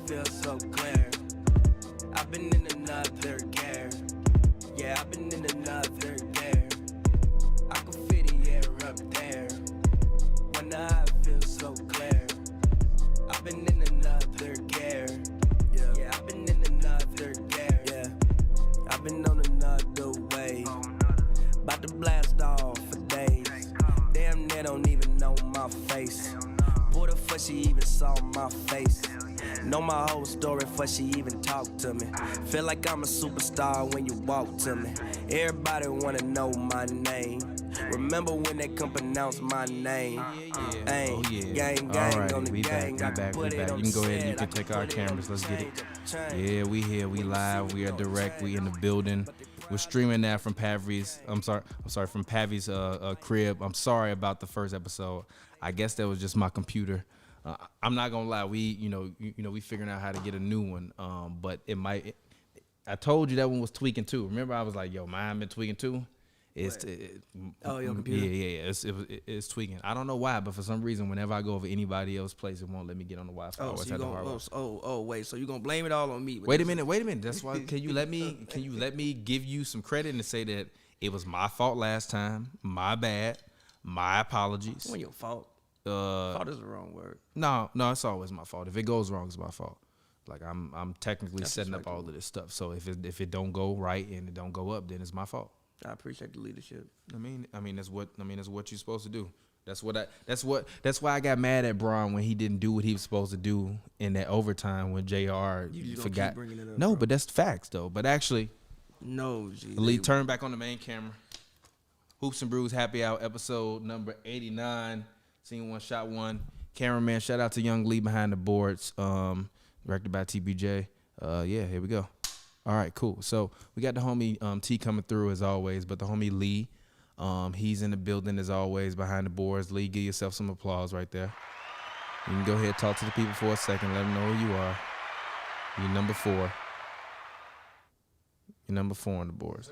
feel so clear. I've been in another gear. Yeah, I've been in another gear. I can feel the air up there. When I feel so clear. I've been in another gear. Yeah, I've been in another gear. Yeah, I've been on another wave. About to blast off for days. Damn, they don't even know my face. Pulled up before she even saw my face. Know my whole story before she even talked to me. Feel like I'm a superstar when you walk to me. Everybody wanna know my name. Remember when they couldn't pronounce my name? Ay, Oh yeah. gang, All right, on the we gang. back. I We put it back. on You can go the ahead and you set, can I take our put it on cameras. the Let's get it. chain. Yeah, we here. We live. We are direct. We in the building. We're streaming that from Pavi's. I'm sorry, from Pavi's crib. I'm sorry about the first episode. I guess that was just my computer. I'm not gonna lie. We we figuring out how to get a new one. But it might. I told you that one was tweaking too. Remember, I was like, "Yo, mine been tweaking too." Your computer? Yeah. It's tweaking. I don't know why, but for some reason, whenever I go over anybody else's place, it won't let me get on the Wi-Fi. Oh, so you gonna, wait, so you gonna blame it all on me? Wait a minute. That's why. Can you let me give you some credit and say that it was my fault last time? My bad. My apologies. It wasn't your fault. Fault is the wrong word. No, it's always my fault. If it goes wrong, it's my fault. Like I'm technically setting up all of this stuff. So if it don't go right and it don't go up, then it's my fault. I appreciate the leadership. I mean that's what you're supposed to do. That's why I got mad at Bron when he didn't do what he was supposed to do in that overtime when JR forgot. Keep bringing it up, no, bro. but that's facts though. But actually, no, Lee, turn back on the main camera. Hoops and Brews Happy Hour episode number 89. Scene one, shot one. Cameraman, shout out to Young Lee behind the boards. Directed by TBJ. Here we go. All right, cool. So we got the homie T coming through as always, but the homie Lee, he's in the building as always behind the boards. Lee, give yourself some applause right there. You can go ahead and talk to the people for a second. Let them know who you are. You're number 4. You're number 4 on the boards.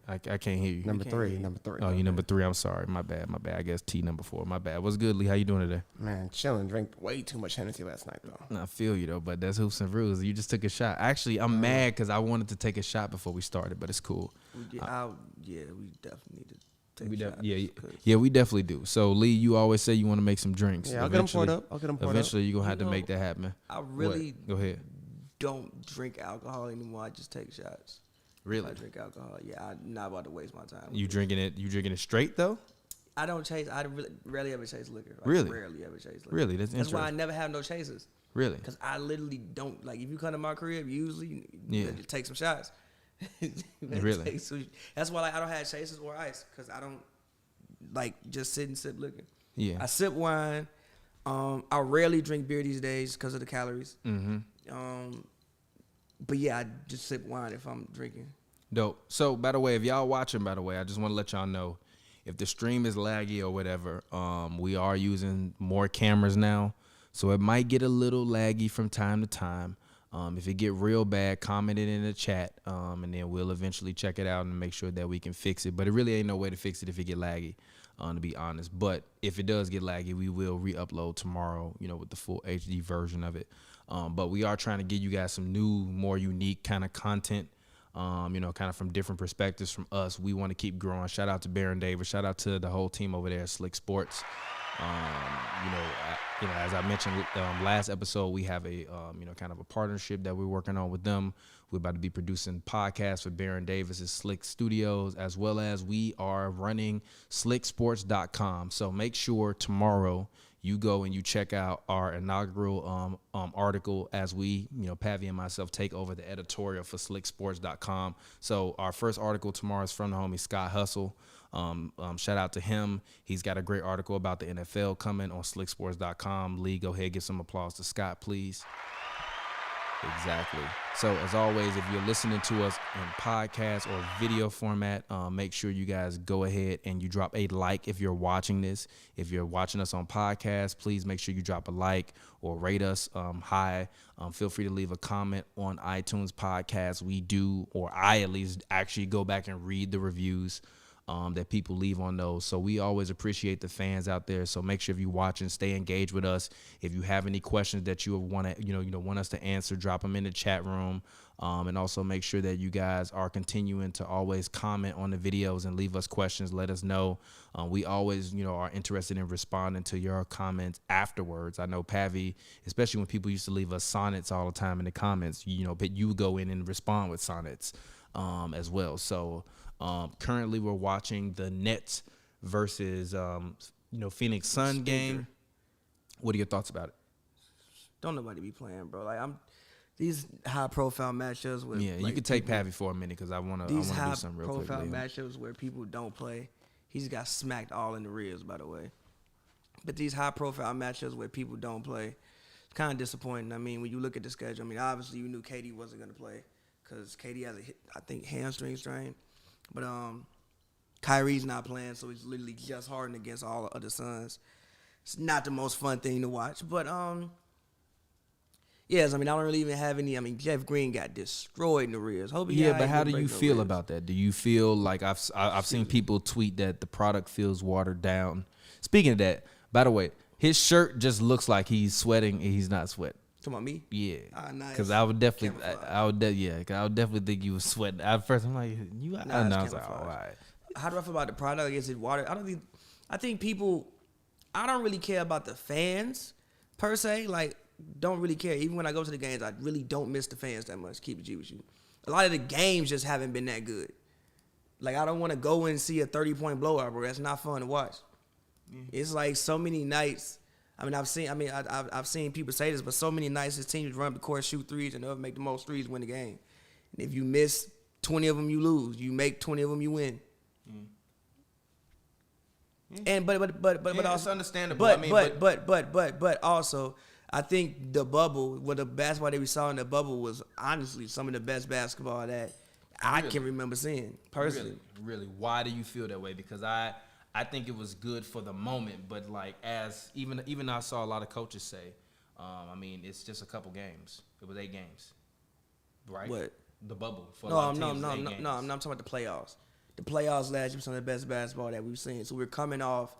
I can't hear you. Number three. Oh, you number 3. I'm sorry. My bad. I guess T number 4. My bad. What's good, Lee? How you doing today? Man, chilling. Drank way too much Hennessy last night, though. I feel you, though, but that's Hoops and Brews. You just took a shot. Actually, I'm mad because I wanted to take a shot before we started, but it's cool. We definitely need to take shots. We definitely do. So, Lee, you always say you want to make some drinks. Yeah, I'll get them poured up. Eventually, you're going to have to make that happen. I really Go ahead. don't drink alcohol anymore. I just take shots. Really? I drink alcohol. Yeah, I'm not about to waste my time. You drinking it straight, though? I don't chase. I rarely ever chase liquor. Really? Rarely ever chase liquor. Really? That's interesting. why I never have no chasers. Really? Because I literally don't, like, if you come to my crib, usually you take some shots. Really? That's why I don't have chasers or ice, because I don't, like, just sit and sip liquor. Yeah. I sip wine. I rarely drink beer these days because of the calories. Mm-hmm. But yeah, I just sip wine if I'm drinking. Dope. So, by the way, if y'all watching, I just want to let y'all know, if the stream is laggy or whatever, we are using more cameras now, so it might get a little laggy from time to time. If it get real bad, comment it in the chat, and then we'll eventually check it out and make sure that we can fix it. But it really ain't no way to fix it if it get laggy, to be honest. But if it does get laggy, we will re-upload tomorrow, with the full HD version of it. But we are trying to give you guys some new, more unique kind of content, kind of from different perspectives from us. We want to keep growing. Shout out to Baron Davis. Shout out to the whole team over there at Slick Sports. As I mentioned last episode, we have a kind of a partnership that we're working on with them. We're about to be producing podcasts for Baron Davis's Slick Studios, as well as we are running slicksports.com. So make sure tomorrow you go and you check out our inaugural article as we, Pavi and myself take over the editorial for slicksports.com. So our first article tomorrow is from the homie Scott Hustle. Shout out to him. He's got a great article about the NFL coming on slicksports.com. Lee, go ahead, give some applause to Scott, please. Exactly. So as always, if you're listening to us in podcast or video format, make sure you guys go ahead and you drop a like if you're watching this. If you're watching us on podcast, please make sure you drop a like or rate us high. Feel free to leave a comment on iTunes podcast. We do, or I at least, actually go back and read the reviews. that people leave on those. So we always appreciate the fans out there. So make sure if you're watching, stay engaged with us. If you have any questions that you want to, want us to answer, drop them in the chat room. And also make sure that you guys are continuing to always comment on the videos and leave us questions. Let us know. We always, are interested in responding to your comments afterwards. I know Pavi, especially when people used to leave us sonnets all the time in the comments, but you go in and respond with sonnets as well. So currently we're watching the Nets versus, Phoenix Sun game. What are your thoughts about it? Don't nobody be playing, bro. Like these high-profile matchups with you could take Pavi for a minute because I want to do something real quick. These high-profile matchups where people don't play. He's got smacked all in the ribs, by the way. But these high-profile matchups where people don't play, it's kind of disappointing. I mean, when you look at the schedule, obviously you knew KD wasn't going to play because KD has hamstring strain. But Kyrie's not playing, so he's literally just hardened against all the other Suns. It's not the most fun thing to watch, but yes, I don't really even have any. Jeff Green got destroyed in the ribs. But how do you feel about that? Do you feel like I've seen people tweet that the product feels watered down? Speaking of that, by the way, his shirt just looks like he's sweating and he's not sweating. Talking about me? Yeah. Nice. Because I would definitely, I would definitely think you was sweating. At first, I'm like, you. I was like, all right. How do I feel about the product? Is it water? I think people. I don't really care about the fans per se. Like, don't really care. Even when I go to the games, I really don't miss the fans that much. Keep it G with you. A lot of the games just haven't been that good. Like, I don't want to go and see a 30-point blowout, bro. That's not fun to watch. Mm-hmm. It's like so many nights. I've seen people say this, but so many nights his teams run up the court, shoot threes, and they'll make the most threes, win the game. And if you miss 20 of them, you lose. You make 20 of them, you win. Mm. And but also it's understandable. But also, I think the bubble, the basketball that we saw in the bubble was honestly some of the best basketball that I can remember seeing personally. Really, why do you feel that way? Because I think it was good for the moment, but like even I saw a lot of coaches say, it's just a couple games. It was 8 games, right? What? The bubble. No, I'm talking about the playoffs. The playoffs last year was some of the best basketball that we've seen. So we're coming off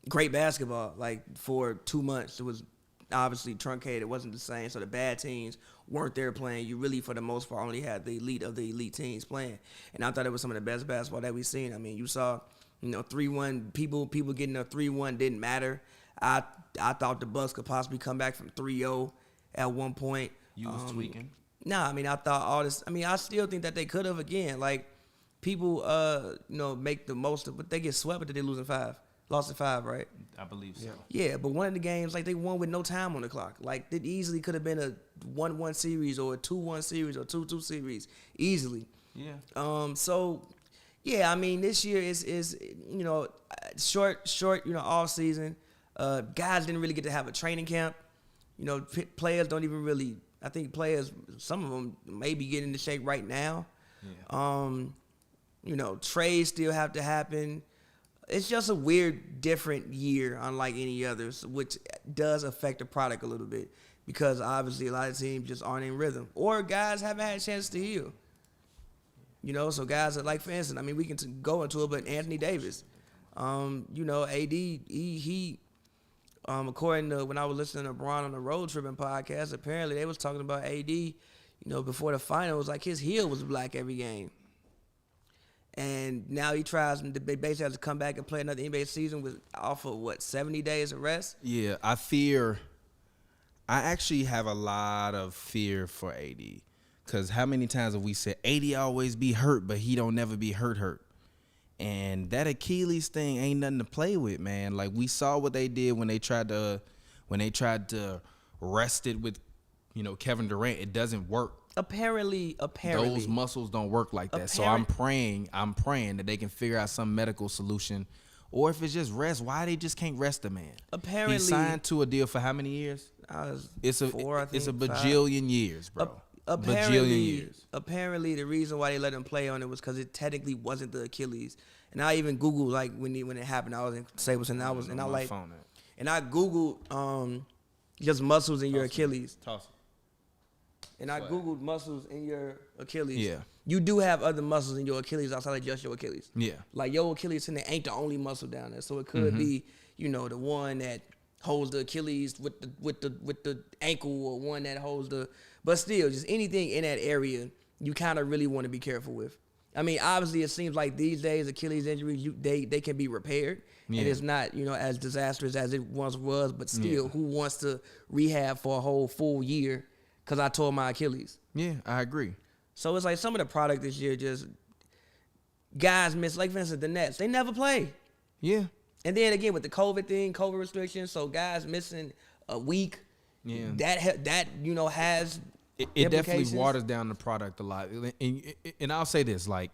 great basketball. Like for 2 months, it was obviously truncated. It wasn't the same. So the bad teams weren't there playing. You really, for the most part, only had the elite of the elite teams playing. And I thought it was some of the best basketball that we've seen. You saw, 3-1 people getting a 3-1 didn't matter. I thought the Bucks could possibly come back from 3-0 at one point. You was tweaking. Nah, I thought all this. I still think that they could have again. Like people, make the most of, but they get swept, but they losing 5. Lost in 5, right? I believe so. Yeah, but one of the games, like they won with no time on the clock. Like it easily could have been a 1-1 series or a 2-1 series or 2-2 series easily. Yeah. So, yeah, this year is short, off season. Guys didn't really get to have a training camp. Players don't even really. I think players, some of them may be getting into shape right now. Yeah. Trades still have to happen. It's just a weird, different year, unlike any others, which does affect the product a little bit because obviously a lot of teams just aren't in rhythm or guys haven't had a chance to heal. So guys are like, for instance, we can go into it, but Anthony Davis, AD, he according to when I was listening to Lebron on the Road Tripping podcast, apparently they was talking about AD, before the finals, like his heel was black every game. And now he tries to basically has to come back and play another NBA season off of 70 days of rest? Yeah, I actually have a lot of fear for AD. Because how many times have we said AD always be hurt, but he don't never be hurt. And that Achilles thing ain't nothing to play with, man. Like we saw what they did when they tried to rest it with, Kevin Durant. It doesn't work. Apparently. Those muscles don't work like that. So I'm praying that they can figure out some medical solution. Or if it's just rest, why they just can't rest the man? Apparently. He signed to a deal for how many years? It's a bajillion years, bro. Apparently, the reason why they let him play on it was because it technically wasn't the Achilles. And I even Googled like when it happened. I was in Staples and I Googled just muscles in your Achilles. Toss it. and I googled muscles in your Achilles. Yeah. You do have other muscles in your Achilles outside of just your Achilles. Yeah. Like your Achilles tendon ain't the only muscle down there, so it could be, you know, the one that holds the Achilles with the ankle, or one that holds the. But still, just anything in that area, you kind of really want to be careful with. I mean, obviously, it seems like these days Achilles injuries, they can be repaired, and it's not, you know, as disastrous as it once was. But still, who wants to rehab for a whole full year? Because I tore my Achilles. Yeah, I agree. So it's like some of the product this year just guys miss. Like for instance, the Nets, they never play. Yeah. And then again with the COVID restrictions, so guys missing a week. Yeah. That you know has. It definitely waters down the product a lot. And I'll say this, like,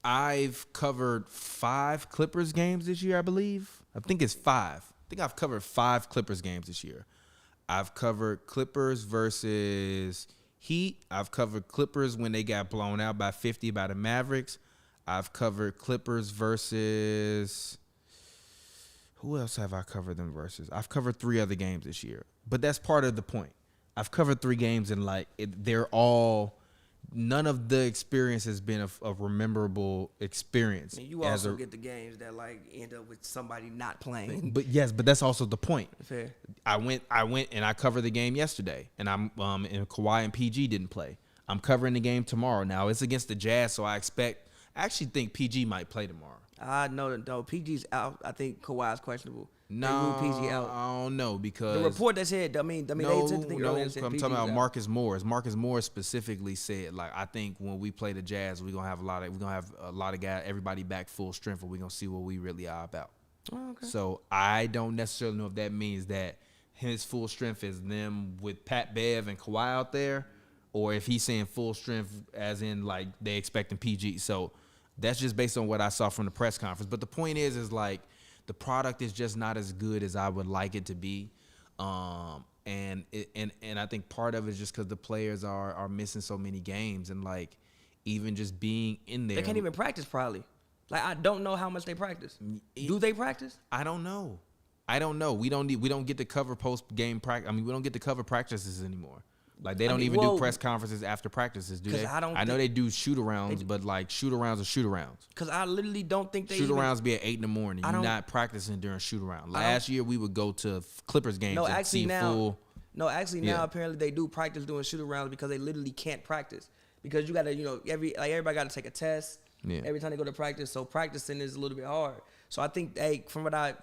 I've covered 5 Clippers games this year, I believe. I think it's 5. I think I've covered 5 Clippers games this year. I've covered Clippers versus Heat. I've covered Clippers when they got blown out by 50 by the Mavericks. I've covered Clippers versus... Who else have I covered them versus? I've covered 3 other games this year. But that's part of the point. I've covered 3 games and, like, they're all... None of the experience has been a memorable experience. And you also get the games that, like, end up with somebody not playing. But, yes, but that's also the point. Fair. I went and I covered the game yesterday. And and Kawhi and PG didn't play. I'm covering the game tomorrow. Now, it's against the Jazz, so I actually think PG might play tomorrow. I know that though. PG's out. I think Kawhi's questionable. No, they moved PG out. I don't know because the report that said. I mean, they said the thing earlier that said I'm PG's talking about out. Marcus Morris. Marcus Morris specifically said, like, I think when we play the Jazz, we're gonna have a lot of guys, everybody back full strength, and we're gonna see what we really are about. Oh, okay. So I don't necessarily know if that means that his full strength is them with Pat Bev and Kawhi out there, or if he's saying full strength as in like they expecting PG. So that's just based on what I saw from the press conference. But the point is like the product is just not as good as I would like it to be. And I think part of it is just because the players are missing so many games, and like even just being in there. They can't even practice probably. Like I don't know how much they practice. Do they practice? I don't know. We don't get to cover post game practice. I mean, we don't get to cover practices anymore. Like they don't even do press conferences after practices, do they? I know they do shoot arounds, but like shoot arounds are shoot arounds. Because I literally don't think they shoot arounds be at 8 a.m. You're not practicing during shoot around. Last year we would go to Clippers games and see full. No, actually now apparently they do practice doing shoot arounds because they literally can't practice because you got to everybody got to take a test every time they go to practice. So practicing is a little bit hard. So I think from what I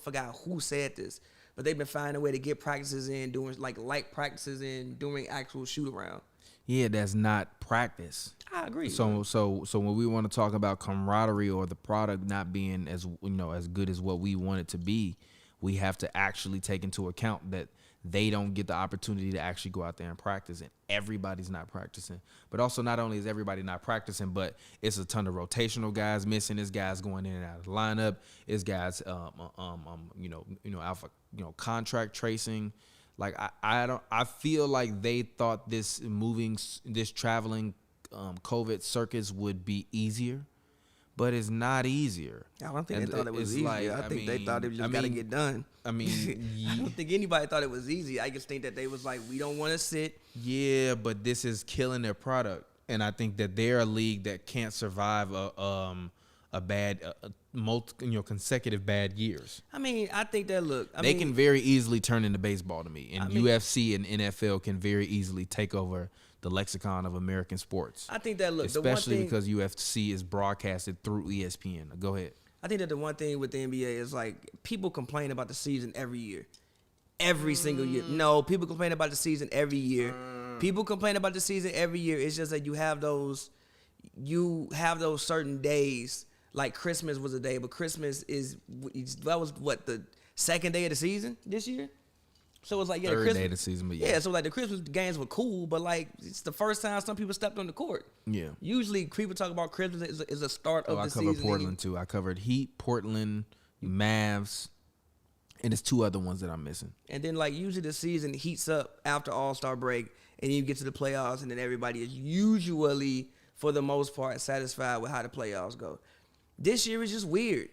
forgot who said this. But they've been finding a way to get practices in, doing like light practices in, doing actual shoot around. Yeah, that's not practice. I agree. So when we want to talk about camaraderie or the product not being as as good as what we want it to be, we have to actually take into account that they don't get the opportunity to actually go out there and practice, and everybody's not practicing. But also, not only is everybody not practicing, but it's a ton of rotational guys missing. There's guys going in and out of the lineup. It's guys, alpha, contract tracing. Like I feel like they thought this traveling COVID circus would be easier, but it's not easier. I don't think they thought it was easier. I think they thought it just got to get done. I mean, I don't think anybody thought it was easy. I just think that they was like, we don't want to sit. Yeah, but this is killing their product, and I think that they're a league that can't survive consecutive bad years. I mean, I think that they can very easily turn into baseball to me, and UFC and NFL can very easily take over the lexicon of American sports. I think that especially because UFC is broadcasted through ESPN. Go ahead. I think that the one thing with the NBA is like people complain about the season every year. Every single year. No, people complain about the season every year. People complain about the season every year. It's just that you have those certain days. Like Christmas was a day, but Christmas that was what, the second day of the season this year? So it's like third day of the season, but so like the Christmas games were cool, but like it's the first time some people stepped on the court. Yeah. Usually people talk about Christmas is a start of the season. I covered Portland too. I covered Heat, Portland, Mavs, and there's 2 other ones that I'm missing. And then like usually the season heats up after All-Star break, and you get to the playoffs, and then everybody is usually, for the most part, satisfied with how the playoffs go. This year is just weird.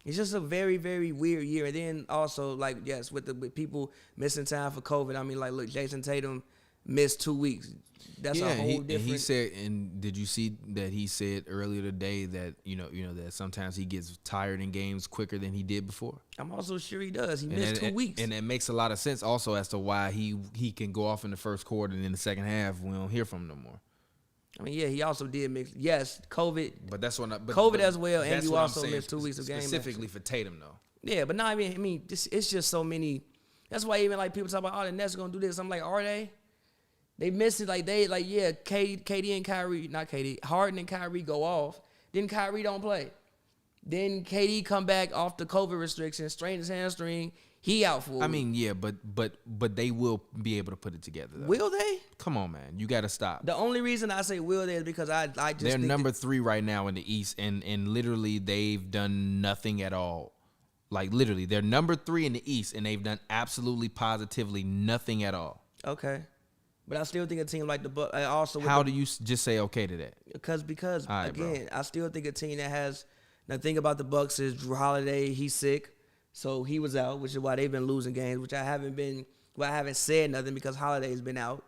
It's just a very, very weird year. And then also, like, yes, with people missing time for COVID. I mean, like, look, Jason Tatum missed 2 weeks. That's a whole different. And he said, and did you see that he said earlier today that you know that sometimes he gets tired in games quicker than he did before. I'm also sure he does. He missed 2 weeks, and it makes a lot of sense also as to why he can go off in the first quarter and in the second half we don't hear from him no more. I mean, yeah, he also did miss. Yes, COVID. But that's what COVID as well, and you also missed 2 weeks of game specifically for Tatum though. Yeah, but no, I mean, it's just so many. That's why even like people talk about, oh, the Nets are gonna do this. I'm like, are they? They miss it yeah. KD and Kyrie, not KD, Harden and Kyrie go off. Then Kyrie don't play. Then KD come back off the COVID restrictions, strain his hamstring. He out for. I mean, yeah, but they will be able to put it together. Though. Will they? Come on, man, you got to stop. The only reason I say will they is because I just they're think number 3 right now in the East, and literally they've done nothing at all. Like literally, they're number 3 in the East, and they've done absolutely positively nothing at all. Okay. But I still think a team like the Bucks. Also, how do you just say okay to that? Because right, again, I still think a team that has. The thing about the Bucks is Drew Holiday. He's sick, so he was out, which is why they've been losing games. Which I haven't said nothing because Holiday's been out.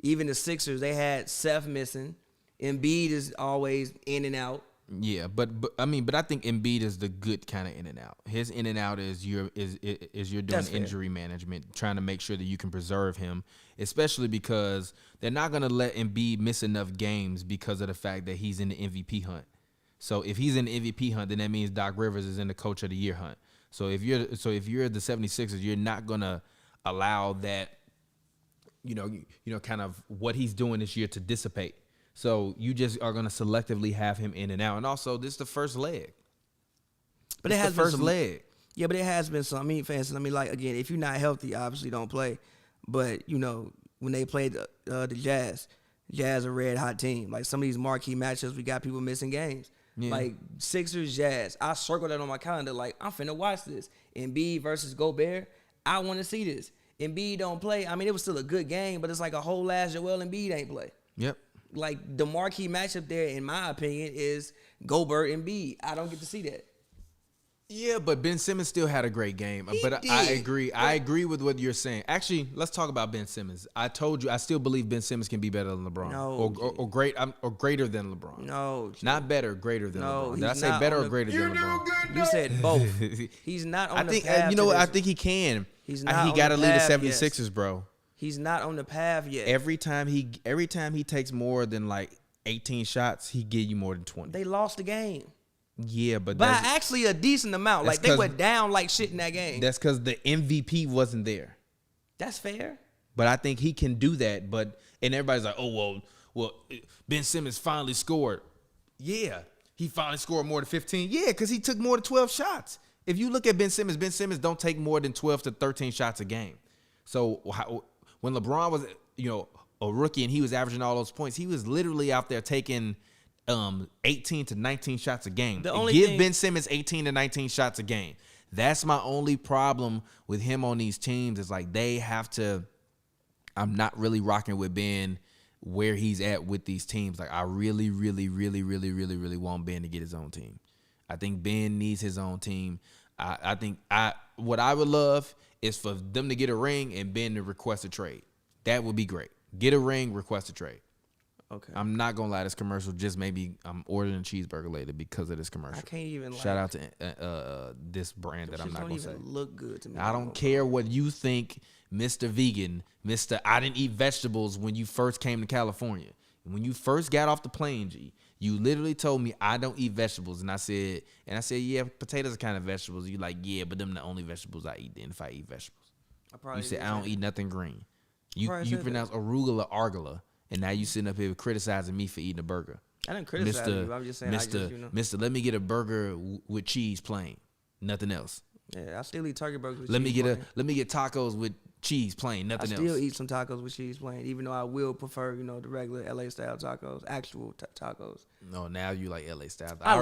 Even the Sixers, they had Seth missing. Embiid is always in and out. Yeah, but I think Embiid is the good kind of in and out. His in and out is you're doing injury management, trying to make sure that you can preserve him, especially because they're not going to let Embiid miss enough games because of the fact that he's in the MVP hunt. So if he's in the MVP hunt, then that means Doc Rivers is in the Coach of the Year hunt. So if you're the 76ers, you're not going to allow that, kind of what he's doing this year to dissipate. So you just are going to selectively have him in and out. And also, this is the first leg. But it has been first leg. Yeah, but it has been some. I mean, fans, like, again, if you're not healthy, obviously don't play. But, when they played the Jazz are a red hot team. Like, some of these marquee matchups, we got people missing games. Yeah. Like, Sixers, Jazz. I circled that on my calendar. Like, I'm finna watch this. Embiid versus Gobert. I want to see this. Embiid don't play. I mean, it was still a good game, but it's like a whole last Joel Embiid ain't play. Yep. Like, the marquee matchup there, in my opinion, is Gobert and Embiid. I don't get to see that. Yeah, but Ben Simmons still had a great game. I agree. I agree with what you're saying. Actually, let's talk about Ben Simmons. I told you I still believe Ben Simmons can be better than LeBron. No, or greater than LeBron. No, not better, greater than LeBron. Did I say better or greater than LeBron? You said both. He's not on the path. You know what? I think he can. He's not. He got to lead the 76ers, bro. He's not on the path yet. Every time he takes more than like 18 shots, he give you more than 20. They lost the game. Yeah, but by actually a decent amount. Like, they went down like shit in that game. That's because the MVP wasn't there. That's fair. But I think he can do that. And everybody's like, oh, well, Ben Simmons finally scored. Yeah, he finally scored more than 15. Yeah, because he took more than 12 shots. If you look at Ben Simmons don't take more than 12 to 13 shots a game. So when LeBron was, a rookie and he was averaging all those points, he was literally out there taking 18 to 19 shots a game. Ben Simmons 18 to 19 shots a game. That's my only problem with him on these teams. Is like they have to. I'm not really rocking with Ben where he's at with these teams. Like, I really, really, really, really, really, really want Ben to get his own team. I think Ben needs his own team. I think what I would love is for them to get a ring and Ben to request a trade. That would be great. Get a ring, request a trade. Okay. I'm not gonna lie, this commercial just maybe I'm ordering a cheeseburger later because of this commercial. I can't even shout out to this brand that I'm not gonna say. Don't even look good to me. I don't care what you think, Mr. Vegan, Mr. I didn't eat vegetables when you first came to California. When you first got off the plane, G, you literally told me I don't eat vegetables, and I said, yeah, potatoes are kind of vegetables. You like, yeah, but them the only vegetables I eat. Then if I eat vegetables, you said I don't eat nothing green. You pronounce arugula arugula. And now you sitting up here criticizing me for eating a burger. I didn't criticize you. I'm just saying, Mr. Let me get a burger with cheese plain, nothing else. Yeah, I still eat turkey burgers with let cheese me let me get tacos with cheese plain, nothing else. I still eat some tacos with cheese plain, even though I will prefer, the regular LA style tacos, actual tacos. No, now you like LA style. I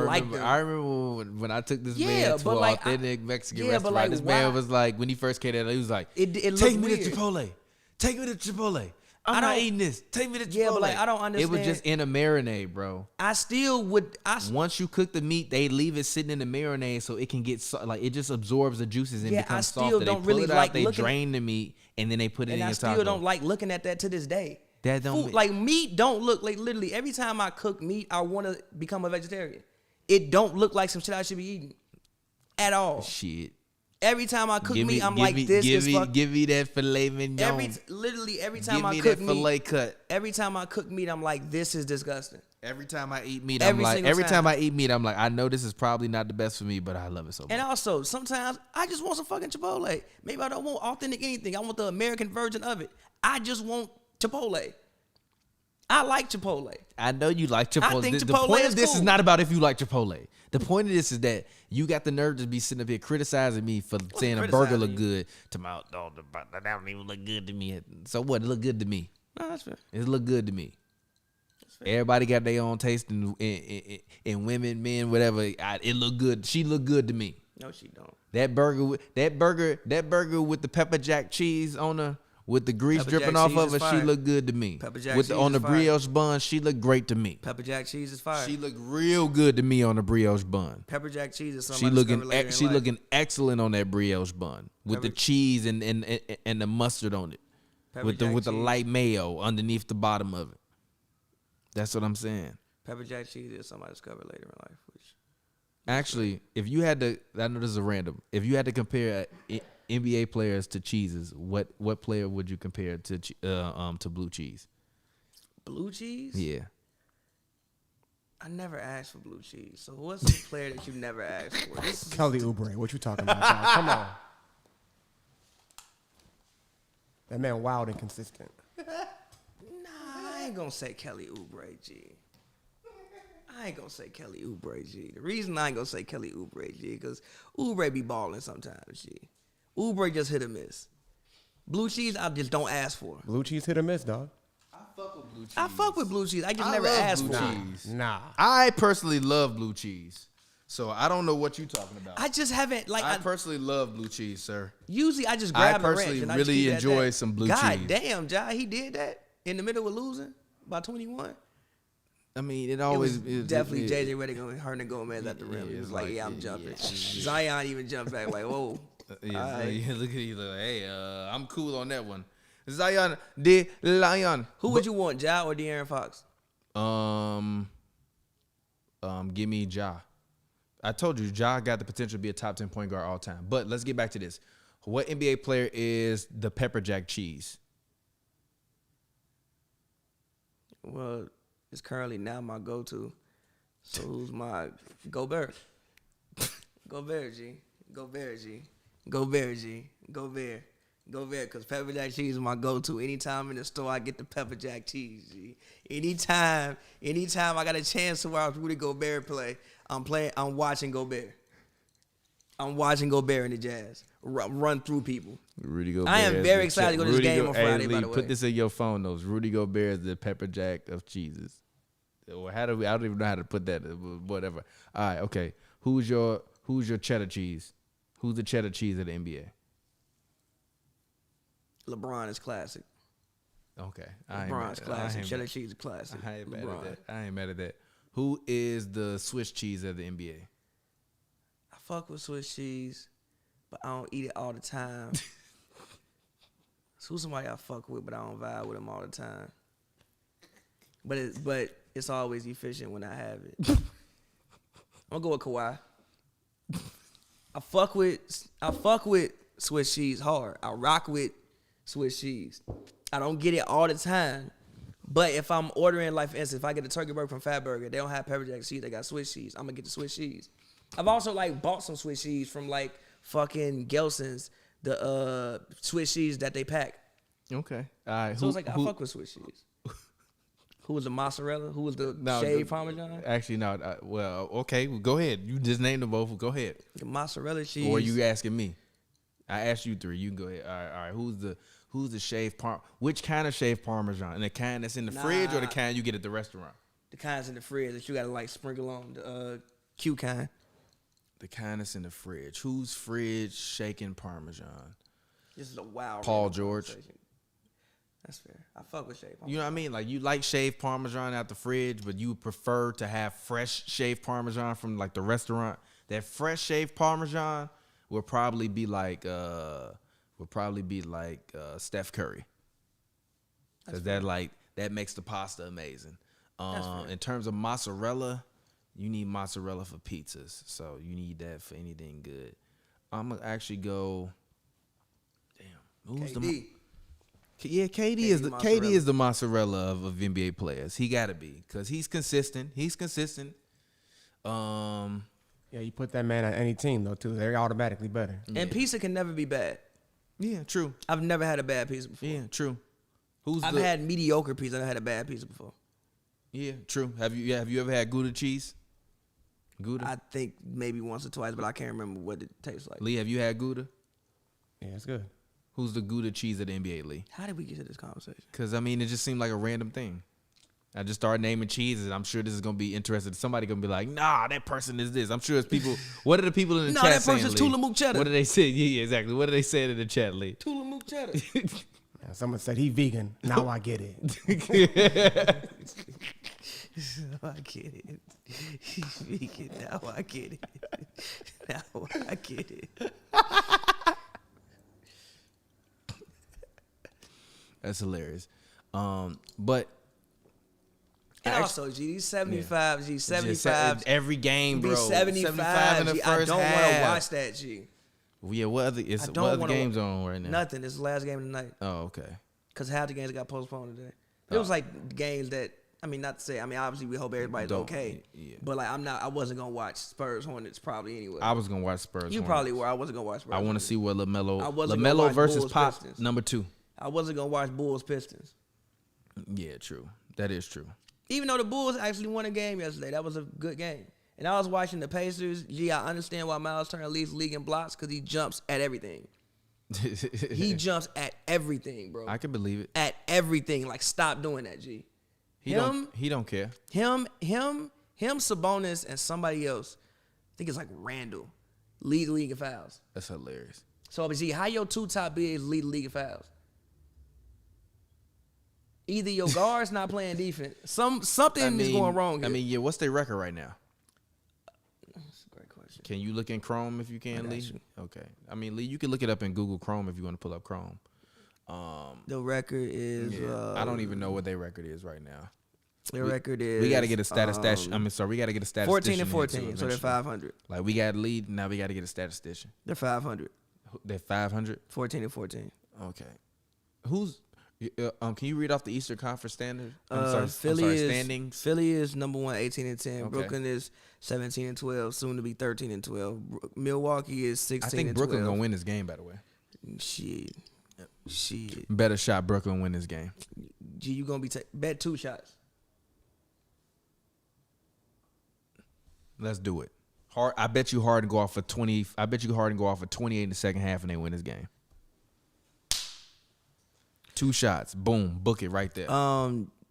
remember when I took this man to an authentic Mexican restaurant. This man was like, when he first came in, he was like, take me to Chipotle. Take me to Chipotle. I'm I not don't- eating this. Take me to Chipotle. Yeah, but like I don't understand. It was just in a marinade, bro. I still would. Once you cook the meat, they leave it sitting in the marinade so it can get like it just absorbs the juices and Yeah, I becomes still softer. don't They pull really it out, like they looking- drain the meat, and then they put it in and I your still taco. don't like looking at that to this day. That don't Food, make- like meat don't look like literally every time I cook meat, I want to become a vegetarian. It don't look like some shit I should be eating at all. Shit. Every time I cook meat, I'm give like, me, this give is me, fuck. give me that filet mignon. Literally every time Give I me cook that filet meat, cut. every time I cook meat, I'm like, this is disgusting. Every time I eat meat, Every single every time time. I eat meat, I'm like, I know this is probably not the best for me, but I love it so much. And also, sometimes I just want some fucking Chipotle. Maybe I don't want authentic anything. I want the American version of it. I just want Chipotle. I like Chipotle. I know you like Chipotle. I think The Chipotle point is of this is cool. not about if you like Chipotle. The point of this is that you got the nerve to be sitting up here criticizing me for saying a burger look criticizing good. To my, oh, that don't even look good to me. So what? It look good to me. No, that's fair. It look good to me. Everybody got their own taste in women, men, whatever. It look good. She look good to me. No, she don't. That burger with the pepper jack cheese on her, with the grease Pepper dripping jack off cheese of is her, she fire. look good to me. Pepper jack with cheese on the is fire. brioche bun, she look great to me. Pepper jack cheese is fire. She look real good to me on the brioche bun. Pepper jack cheese is something She I looking discovered later in she life. looking excellent on that brioche bun with the Pepper- cheese and the mustard on it, Pepper with jack the cheese. light mayo underneath the bottom of it. That's what I'm saying. Pepper jack cheese is something I discovered later in life. Which Actually, if you had to, I know this is a random. If you had to compare NBA players to cheeses, what player would you compare to blue cheese? blue cheese? Yeah, I never asked for blue cheese. So what's the player that you never asked for? This is Kelly Oubre, what you talking about, John? Come on. That man wild and consistent. I ain't gonna say Kelly Oubre, G. I ain't gonna say Kelly Oubre, G. The reason I ain't gonna say Kelly Oubre, G, because Oubre be balling sometimes, G. Oubre just hit or miss. Blue cheese, I just don't ask for. Blue cheese hit or miss, dog. I fuck with blue cheese. I fuck with blue cheese. I just I never love asked blue for it. cheese. Nah. I personally love blue cheese, so I don't know what you talking about. I just haven't, like, I personally love blue cheese, sir. usually I just I grab a ranch personally and I just really keep it at enjoy that. some blue God cheese. damn, Jai, he did that in the middle of losing by 21. I mean, it It always was definitely JJ Redick and Gomez at the rim. He it's was like, like, yeah, I'm yeah, jumping. yeah. Zion even jumped back like, whoa. Yeah, Aight. yeah, look at you. Like, hey, I'm cool on that one. Zion de Lion. Who would you want, Ja or De'Aaron Fox? Give me Ja. I told you, Ja got the potential to be a top 10 point guard all time. But let's get back to this. What NBA player is the pepper jack cheese? Well, it's currently now my go-to. So who's my Gobert? Gobert, G. Gobert, G. Gobert, G. Gobert. Gobert, because pepper jack cheese is my go-to. Anytime in the store, I get the pepper jack cheese, G. Anytime I got a chance to watch Rudy Gobert play, I'm watching Gobert. I'm watching Gobert in the Jazz. Run through people. Rudy Gobert. I am is very the excited to go to this Rudy game on Friday, by Lee, the way. Put this in your phone notes. Rudy Gobert is the pepper jack of cheeses. Or how do we? I don't even know how to put that. Whatever. All right. Okay. Who's your cheddar cheese? Who's the cheddar cheese of the NBA? LeBron is classic. Okay. LeBron's classic. Cheddar cheese is classic. I ain't mad LeBron. at that. I ain't mad at that. Who is the Swiss cheese of the NBA? I fuck with Swiss cheese, but I don't eat it all the time. So who's somebody I fuck with, but I don't vibe with them all the time. But it's always efficient when I have it. I'm gonna go with Kawhi. I fuck with Swiss cheese hard. I rock with Swiss cheese. I don't get it all the time. But if I'm ordering, like for instance, if I get a turkey burger from Fat Burger, they don't have pepper jack cheese, they got Swiss cheese. I'm gonna get the Swiss cheese. I've also like bought some Swiss cheese from like fucking Gelson's, the Swiss cheese that they pack. Okay. All right. So it's like I fuck with Swiss cheese. Who was the mozzarella? Who was the shaved Parmesan? Actually, no. Well, okay. Well, go ahead. You just named them both. Go ahead. The mozzarella cheese. Or you asking me? I asked you three. You can go ahead. All right. Who's the shaved Which kind of shaved Parmesan? And the kind that's in the fridge or the kind you get at the restaurant? The kinds in the fridge that you gotta like sprinkle on the cute kind. The kind that's in the fridge. Who's fridge shaking Parmesan? This is a wild Paul random George. conversation. That's fair. I fuck with shaved Parmesan. You know what I mean? Like you like shaved Parmesan out the fridge, but you prefer to have fresh shaved Parmesan from like the restaurant. That fresh shaved Parmesan will probably be like Steph Curry. Cause that makes the pasta amazing. In terms of mozzarella, you need mozzarella for pizzas, so you need that for anything good. I'm gonna actually go. Damn, who's KD. KD is the mozzarella of NBA players. He gotta be because he's consistent. Yeah, you put that man on any team though too. They're automatically better. And pizza can never be bad. Yeah, true. I've never had a bad pizza before. Yeah, true. I've had mediocre pizza. I've had a bad pizza before. Yeah, true. Have you ever had Gouda cheese? Gouda? I think maybe once or twice, but I can't remember what it tastes like. Lee, have you had Gouda? Yeah, it's good. Who's the Gouda cheese of the NBA, Lee? How did we get to this conversation? Because, I mean, it just seemed like a random thing. I just started naming cheeses. I'm sure this is going to be interesting. Somebody going to be like, nah, that person is this. I'm sure it's people. What are the people in the chat that saying, person's Lee? Tullamook cheddar. What do they say? Yeah, exactly. What do they say in the chat, Lee? Tullamook cheddar. Yeah, someone said he vegan. Now I get it. I get it. He's vegan. Now I get it. Now I get it. That's hilarious. But and also, G, these 75, G, 75. Every game, bro. Be 75 in the G. first I don't half. want to watch that, G. Yeah, what other games are on right now? Nothing. It's the last game of the night. Oh, okay. Because half the games got postponed today. It Oh. was like games that, I mean, not to say, I mean, obviously we hope everybody's okay. Yeah. But like, I wasn't going to watch Spurs Hornets probably anyway. I was gonna watch Spurs. You Hornets. probably were. I wasn't going to watch Spurs. I want to Hornets. see what I wasn't gonna LaMelo watch versus Bulls Pop Pistons. number 2. I wasn't going to watch Bulls Pistons. Yeah, true. That is true. Even though the Bulls actually won a game yesterday. That was a good game. And I was watching the Pacers. Gee, I understand why Miles Turner leads the league in blocks because he jumps at everything. He jumps at everything, bro. I can believe it. At everything. Like, stop doing that, G. He don't care. Him, Sabonis, and somebody else, I think it's like Randall, lead the league in fouls. That's hilarious. So, G, how your two top bigs lead the league in fouls? Either your guard's not playing defense. Something is going wrong here. I mean, yeah, what's their record right now? That's a great question. Can you look in Chrome if you can, I got Lee? you. Okay. I mean, Lee, you can look it up in Google Chrome if you want to pull up Chrome. The record is... Yeah, I don't even know what their record is right now. Their record is... We got to get a statistician. We got to get a statistician. 14 and into 14, it so they're eventually. 500. Like, we got a lead, now we got to get a statistician. They're 500. They're 500? 14 and 14. Okay. Who's... can you read off the Eastern Conference standard? Standings. Philly is number 1, 18 and 10. Okay. Brooklyn is 17 and 12, soon to be 13 and 12. Milwaukee is 16 I think and Brooklyn 12. going to win this game, by the way. Shit. Better shot Brooklyn win this game. G, you going to be... bet 2 shots. Let's do it. I bet you Harden go off for 20. I bet you Harden go off for 28 in the second half and they win this game. 2 shots. Boom. Book it right there.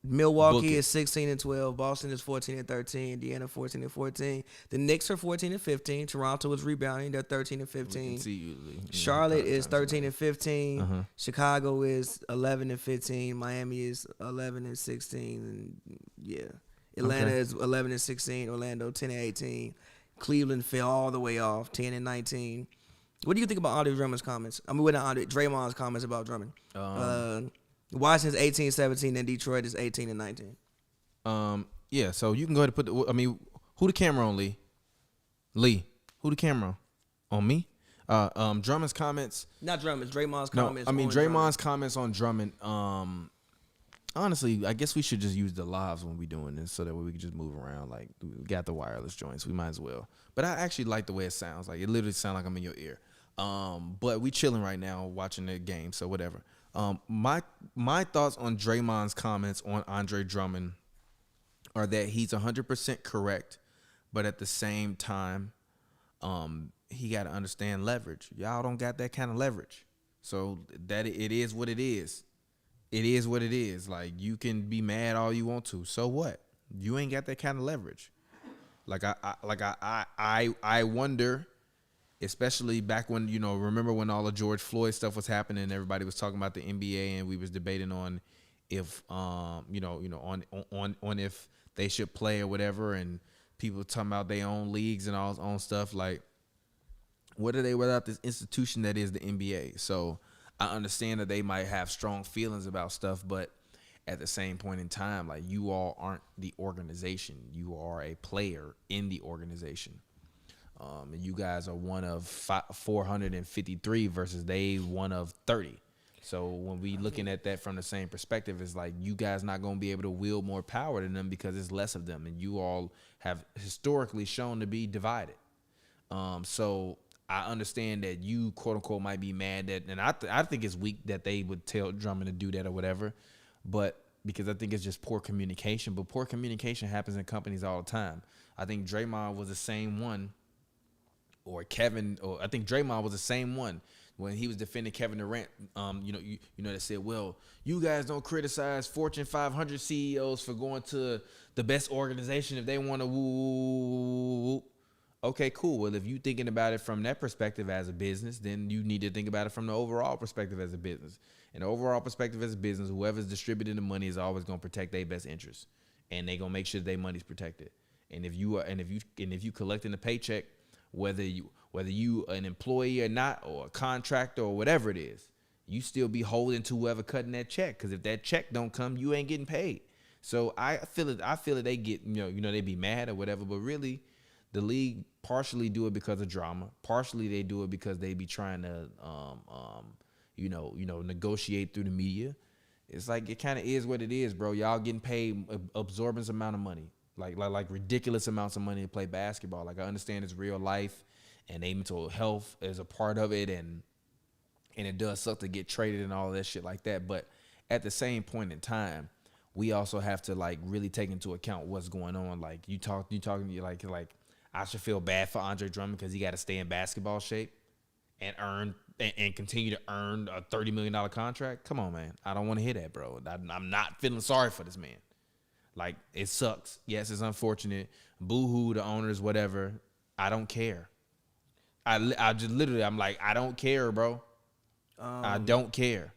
Milwaukee is 16 and 12. Boston is 14 and 13. Indiana 14 and 14. The Knicks are 14 and 15. Toronto is rebounding. They're 13 and 15. See you, Lee. Charlotte is 13 and 15. Uh-huh. Chicago is 11 and 15. Miami is 11 and 16. And yeah, Atlanta is 11 and 16. Orlando 10 and 18. Cleveland fell all the way off 10 and 19. What do you think about Andre Drummond's comments? I mean, what Draymond's comments about Drummond? Washington's 18 17 and Detroit is 18 and 19. Yeah, so you can go ahead and put who the camera on, Lee? Lee, who the camera on me? Drummond's comments. Not Drummond's, Draymond's No, comments. I mean on Draymond's Drummond. comments on Drummond. Honestly, I guess we should just use the lives when we doing this so that we can just move around. Like, we got the wireless joints, we might as well. But I actually like the way it sounds. Like, it literally sounds like I'm in your ear. But we chilling right now watching the game, so whatever. My thoughts on Draymond's comments on Andre Drummond are that he's 100% correct, but at the same time, he got to understand leverage. Y'all don't got that kind of leverage, so that it is what it is. It is what it is. Like, you can be mad all you want to. So what? You ain't got that kind of leverage. Like I wonder especially back when, remember when all the George Floyd stuff was happening and everybody was talking about the NBA and we was debating on if, on if they should play or whatever, and people talking about their own leagues and all own stuff. Like, what are they without this institution that is the NBA? So I understand that they might have strong feelings about stuff, but at the same point in time, like, you all aren't the organization. You are a player in the organization. And you guys are one of 453 versus they one of 30. So when we looking at that from the same perspective, it's like you guys not going to be able to wield more power than them because it's less of them. And you all have historically shown to be divided. So I understand that you, quote unquote, might be mad that, and I think it's weak that they would tell Drummond to do that or whatever, but because I think it's just poor communication. But poor communication happens in companies all the time. I think Draymond was the same one, or I think Draymond was the same one when he was defending Kevin Durant. That said, well, you guys don't criticize Fortune 500 CEOs for going to the best organization if they want to woo. Okay, cool. Well, if you thinking about it from that perspective as a business, then you need to think about it from the overall perspective as a business. And the overall perspective as a business, whoever's distributing the money is always going to protect their best interests, and they're going to make sure their money's protected. And if you collecting a paycheck, whether you an employee or not, or a contractor or whatever it is, you still be holding to whoever cutting that check. Because if that check don't come, you ain't getting paid. So I feel it. They get they be mad or whatever, but really, the league partially do it because of drama. Partially they do it because they be trying to negotiate through the media. It's like, it kind of is what it is, bro. Y'all getting paid absorbent amount of money. Like ridiculous amounts of money to play basketball. Like, I understand it's real life and their mental health is a part of it, and it does suck to get traded and all that shit like that. But at the same point in time, we also have to like really take into account what's going on. Like, you talking like I should feel bad for Andre Drummond because he got to stay in basketball shape and earn and continue to earn a $30 million contract. Come on, man. I don't want to hear that, bro. I'm not feeling sorry for this man. Like, it sucks. Yes, it's unfortunate. Boo-hoo, the owners, whatever. I don't care. I just literally, I'm like, I don't care, bro. I don't care.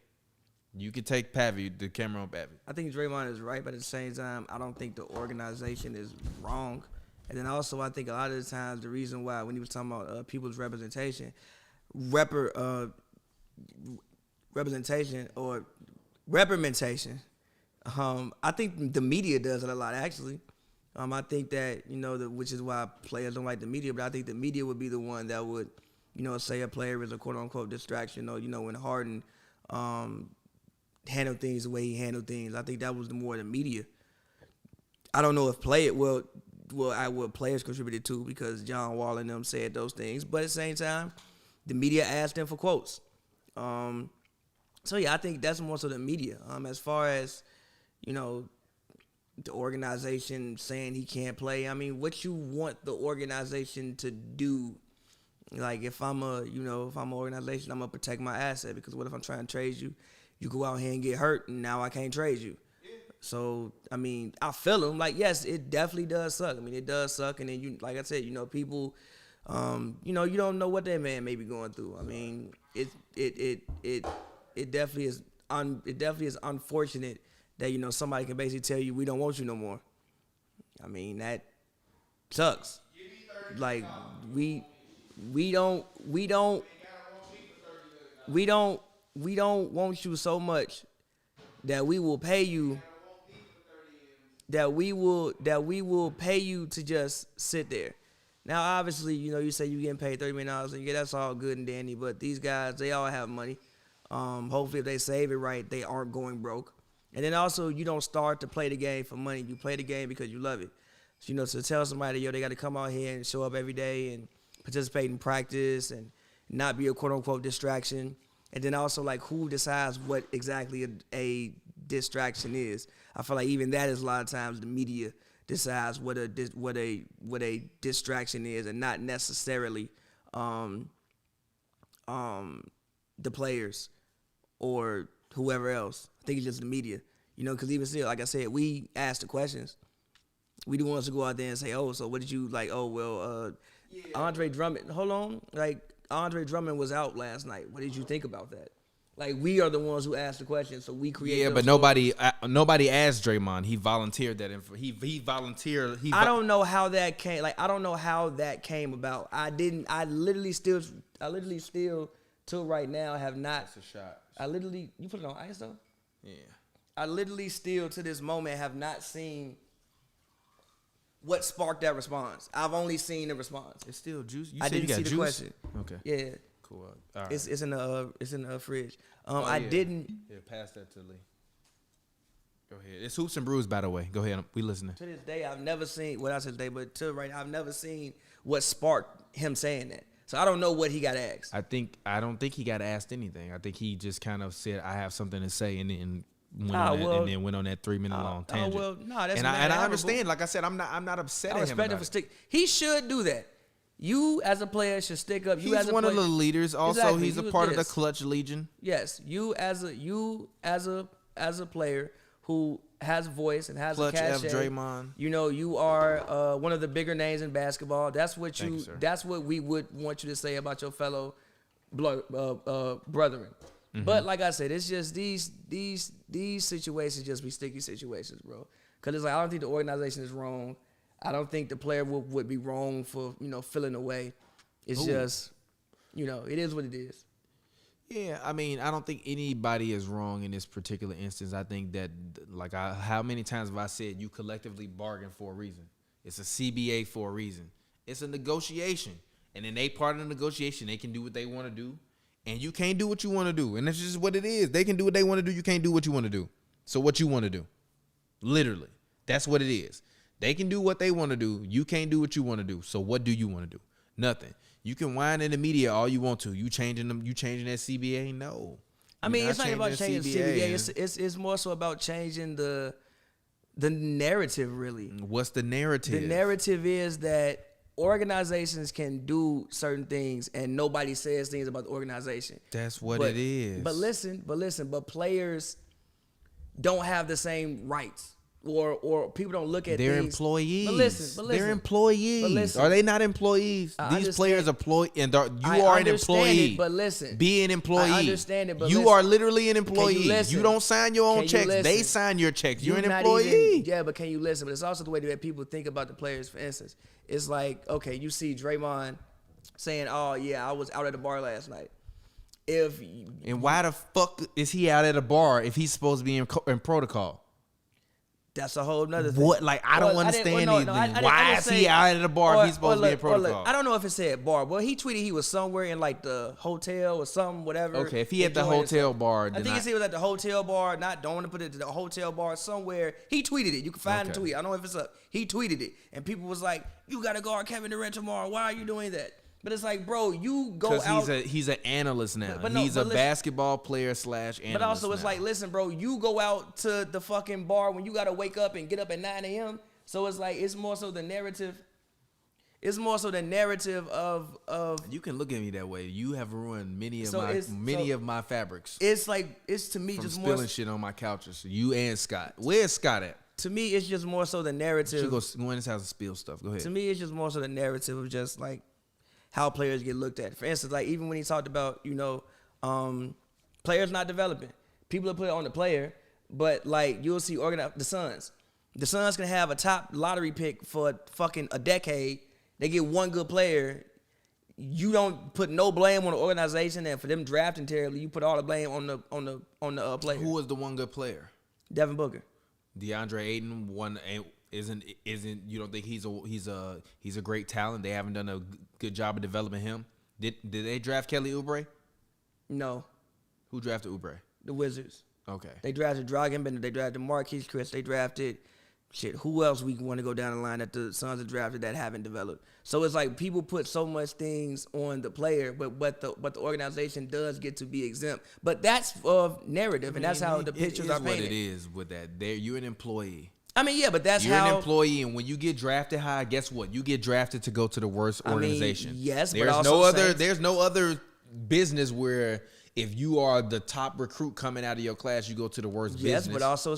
You can take the camera on Pavi. I think Draymond is right, but at the same time, I don't think the organization is wrong. And then also, I think a lot of the times the reason why, when he was talking about people's representation, I think the media does it a lot, actually. I think that, which is why players don't like the media, but I think the media would be the one that would, say a player is a quote-unquote distraction, or, when Harden handled things the way he handled things. I think that was more the media. I don't know if players contributed to, because John Wall and them said those things, but at the same time, the media asked them for quotes. So, yeah, I think that's more so the media. As far as, the organization saying he can't play, I mean, what you want the organization to do, like, if I'm an organization, I'm going to protect my asset, because what if I'm trying to trade you? You go out here and get hurt, and now I can't trade you. So, I mean, I feel him. Like, yes, it definitely does suck. I mean, it does suck. And then, like I said, people, you don't know what that man may be going through. I mean, it definitely is unfortunate that, somebody can basically tell you, we don't want you no more. I mean, that sucks. Like, we don't want you so much that we will pay you. That we will pay you to just sit there. Now, obviously, you say you're getting paid $30 million, and yeah, that's all good and dandy. But these guys, they all have money. Hopefully, if they save it right, they aren't going broke. And then also, you don't start to play the game for money. You play the game because you love it. So, to tell somebody, they got to come out here and show up every day and participate in practice and not be a quote-unquote distraction. And then also, like, who decides what exactly a distraction is? I feel like even that is a lot of times the media decides what a distraction is, and not necessarily the players or whoever else. I think it's just the media, because even still, like I said, we ask the questions. We do want us to go out there and say, oh, so what did you like? Oh, well, Andre Drummond. Hold on, like, Andre Drummond was out last night. What did you think about that? Like, we are the ones who asked the question, so we create. Yeah, but nobody asked Draymond. He volunteered that info. He volunteered. I don't know how that came. Like, I don't know how that came about. I literally still till right now have not. That's a shot. You put it on ice though. Yeah. I literally still to this moment have not seen what sparked that response. I've only seen the response. It's still juice. I didn't see the question. Okay. Yeah. Cool. All right. It's in the fridge. I didn't. Yeah, pass that to Lee. Go ahead. It's Hoops and Brews, by the way. Go ahead. We listening. To this day, I've never seen. Well, I said today, but to right now, I've never seen what sparked him saying that. So I don't know what he got asked. I don't think he got asked anything. I think he just kind of said, "I have something to say," and then went on that 3-minute long tangent. That's and I understand. Like I said, I'm not upset at him. I respect him for stick. He should do that. You as a player should stick up. He's one of the leaders. Also, exactly. He's a part of the Clutch Legion. Yes, you as a player who has voice and has Clutch a cachet. Draymond. You know, you are one of the bigger names in basketball. That's what that's what we would want you to say about your fellow brethren. Mm-hmm. But like I said, it's just these situations just be sticky situations, bro. Because it's like I don't think the organization is wrong. I don't think the player would be wrong for, feeling away. It's just, it is what it is. Yeah, I mean, I don't think anybody is wrong in this particular instance. I think that, how many times have I said you collectively bargain for a reason? It's a CBA for a reason. It's a negotiation. And in a part of the negotiation, they can do what they want to do. And you can't do what you want to do. And that's just what it is. They can do what they want to do. You can't do what you want to do. So what you want to do? Literally. That's what it is. They can do what they want to do. You can't do what you want to do. So what do you want to do? Nothing. You can whine in the media all you want to. You changing that CBA? No. I mean, it's not about changing the CBA. It's more so about changing the narrative, really. What's the narrative? The narrative is that organizations can do certain things and nobody says things about the organization. That's what it is. But listen, players don't have the same rights. Or people don't look at they're things. Employees. But listen. They're employees. But listen. Are they not employees? These players employ, and you are an employee. It, but listen, be an employee. I understand it, but you are literally an employee. You don't sign your own checks. They sign your checks. You're an employee. But can you listen? But it's also the way that people think about the players. For instance, it's like, okay, you see Draymond saying, "Oh yeah, I was out at the bar last night." And why the fuck is he out at a bar if he's supposed to be in protocol? That's a whole nother thing. What? Like, I don't understand why is he out at the bar if he's supposed to be in protocol? I don't know if it said bar. Well, he tweeted he was somewhere in like the hotel or something, whatever. Okay, if he at the hotel bar. I think he was at the hotel bar. Don't want to put it to the hotel bar somewhere. He tweeted it. You can find the tweet. I don't know if it's up. He tweeted it. And people was like, you got to guard Kevin Durant tomorrow. Why are you doing that? But it's like, bro, you go out. Because he's an analyst now. He's a basketball player / analyst. But also, it's like, listen, bro, you go out to the fucking bar when you got to wake up and get up at 9 a.m. So it's like, it's more so the narrative. It's more so the narrative of. You can look at me that way. You have ruined many of my fabrics. It's like, it's to me from just spilling more shit on my couches. You and Scott. Where's Scott at? To me, it's just more so the narrative. You go in his house and spill stuff. Go ahead. To me, it's just more so the narrative of just like how players get looked at. For instance, like even when he talked about, players not developing, people will put it on the player, but like you'll see the Suns. The Suns can have a top lottery pick for fucking a decade. They get one good player. You don't put no blame on the organization, and for them drafting terribly, you put all the blame on the player. Who was the one good player? Devin Booker. DeAndre Ayton isn't you don't think he's a great talent? They haven't done a good job of developing him. Did they draft Kelly Oubre? No. Who drafted Oubre? The Wizards. Okay. They drafted Draymond. They drafted Marquise Chris. They drafted who else we want to go down the line that the Suns have drafted that haven't developed? So it's like people put so much things on the player, but the organization does get to be exempt. But that's narrative, and that's how the pictures are painted. What it is with that. You're an employee. I mean, yeah, but that's you're an employee, and when you get drafted high, guess what? You get drafted to go to the worst organization. Yes, there's no other business where if you are the top recruit coming out of your class, you go to the worst business. Yes, but also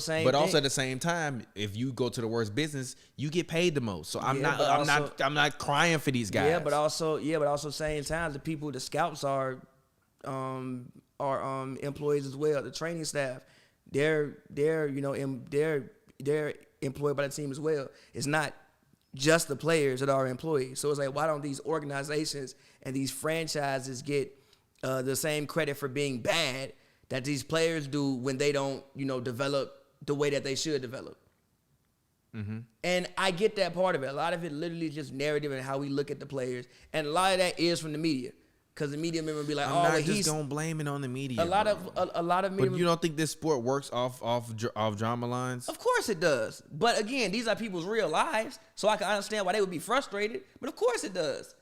at the same time, if you go to the worst business, you get paid the most. So I'm not crying for these guys. Yeah, but also same times the scouts are employees as well. The training staff, they're employed by the team as well. It's not just the players that are employees. So it's like, why don't these organizations and these franchises get the same credit for being bad that these players do when they don't, develop the way that they should develop? Mm-hmm. And I get that part of it. A lot of it literally is just narrative and how we look at the players. And a lot of that is from the media. Because the media member be like, I'm not just gonna blame it on the media. A lot of media. But you don't think this sport works off drama lines? Of course it does. But again, these are people's real lives, so I can understand why they would be frustrated. But of course it does.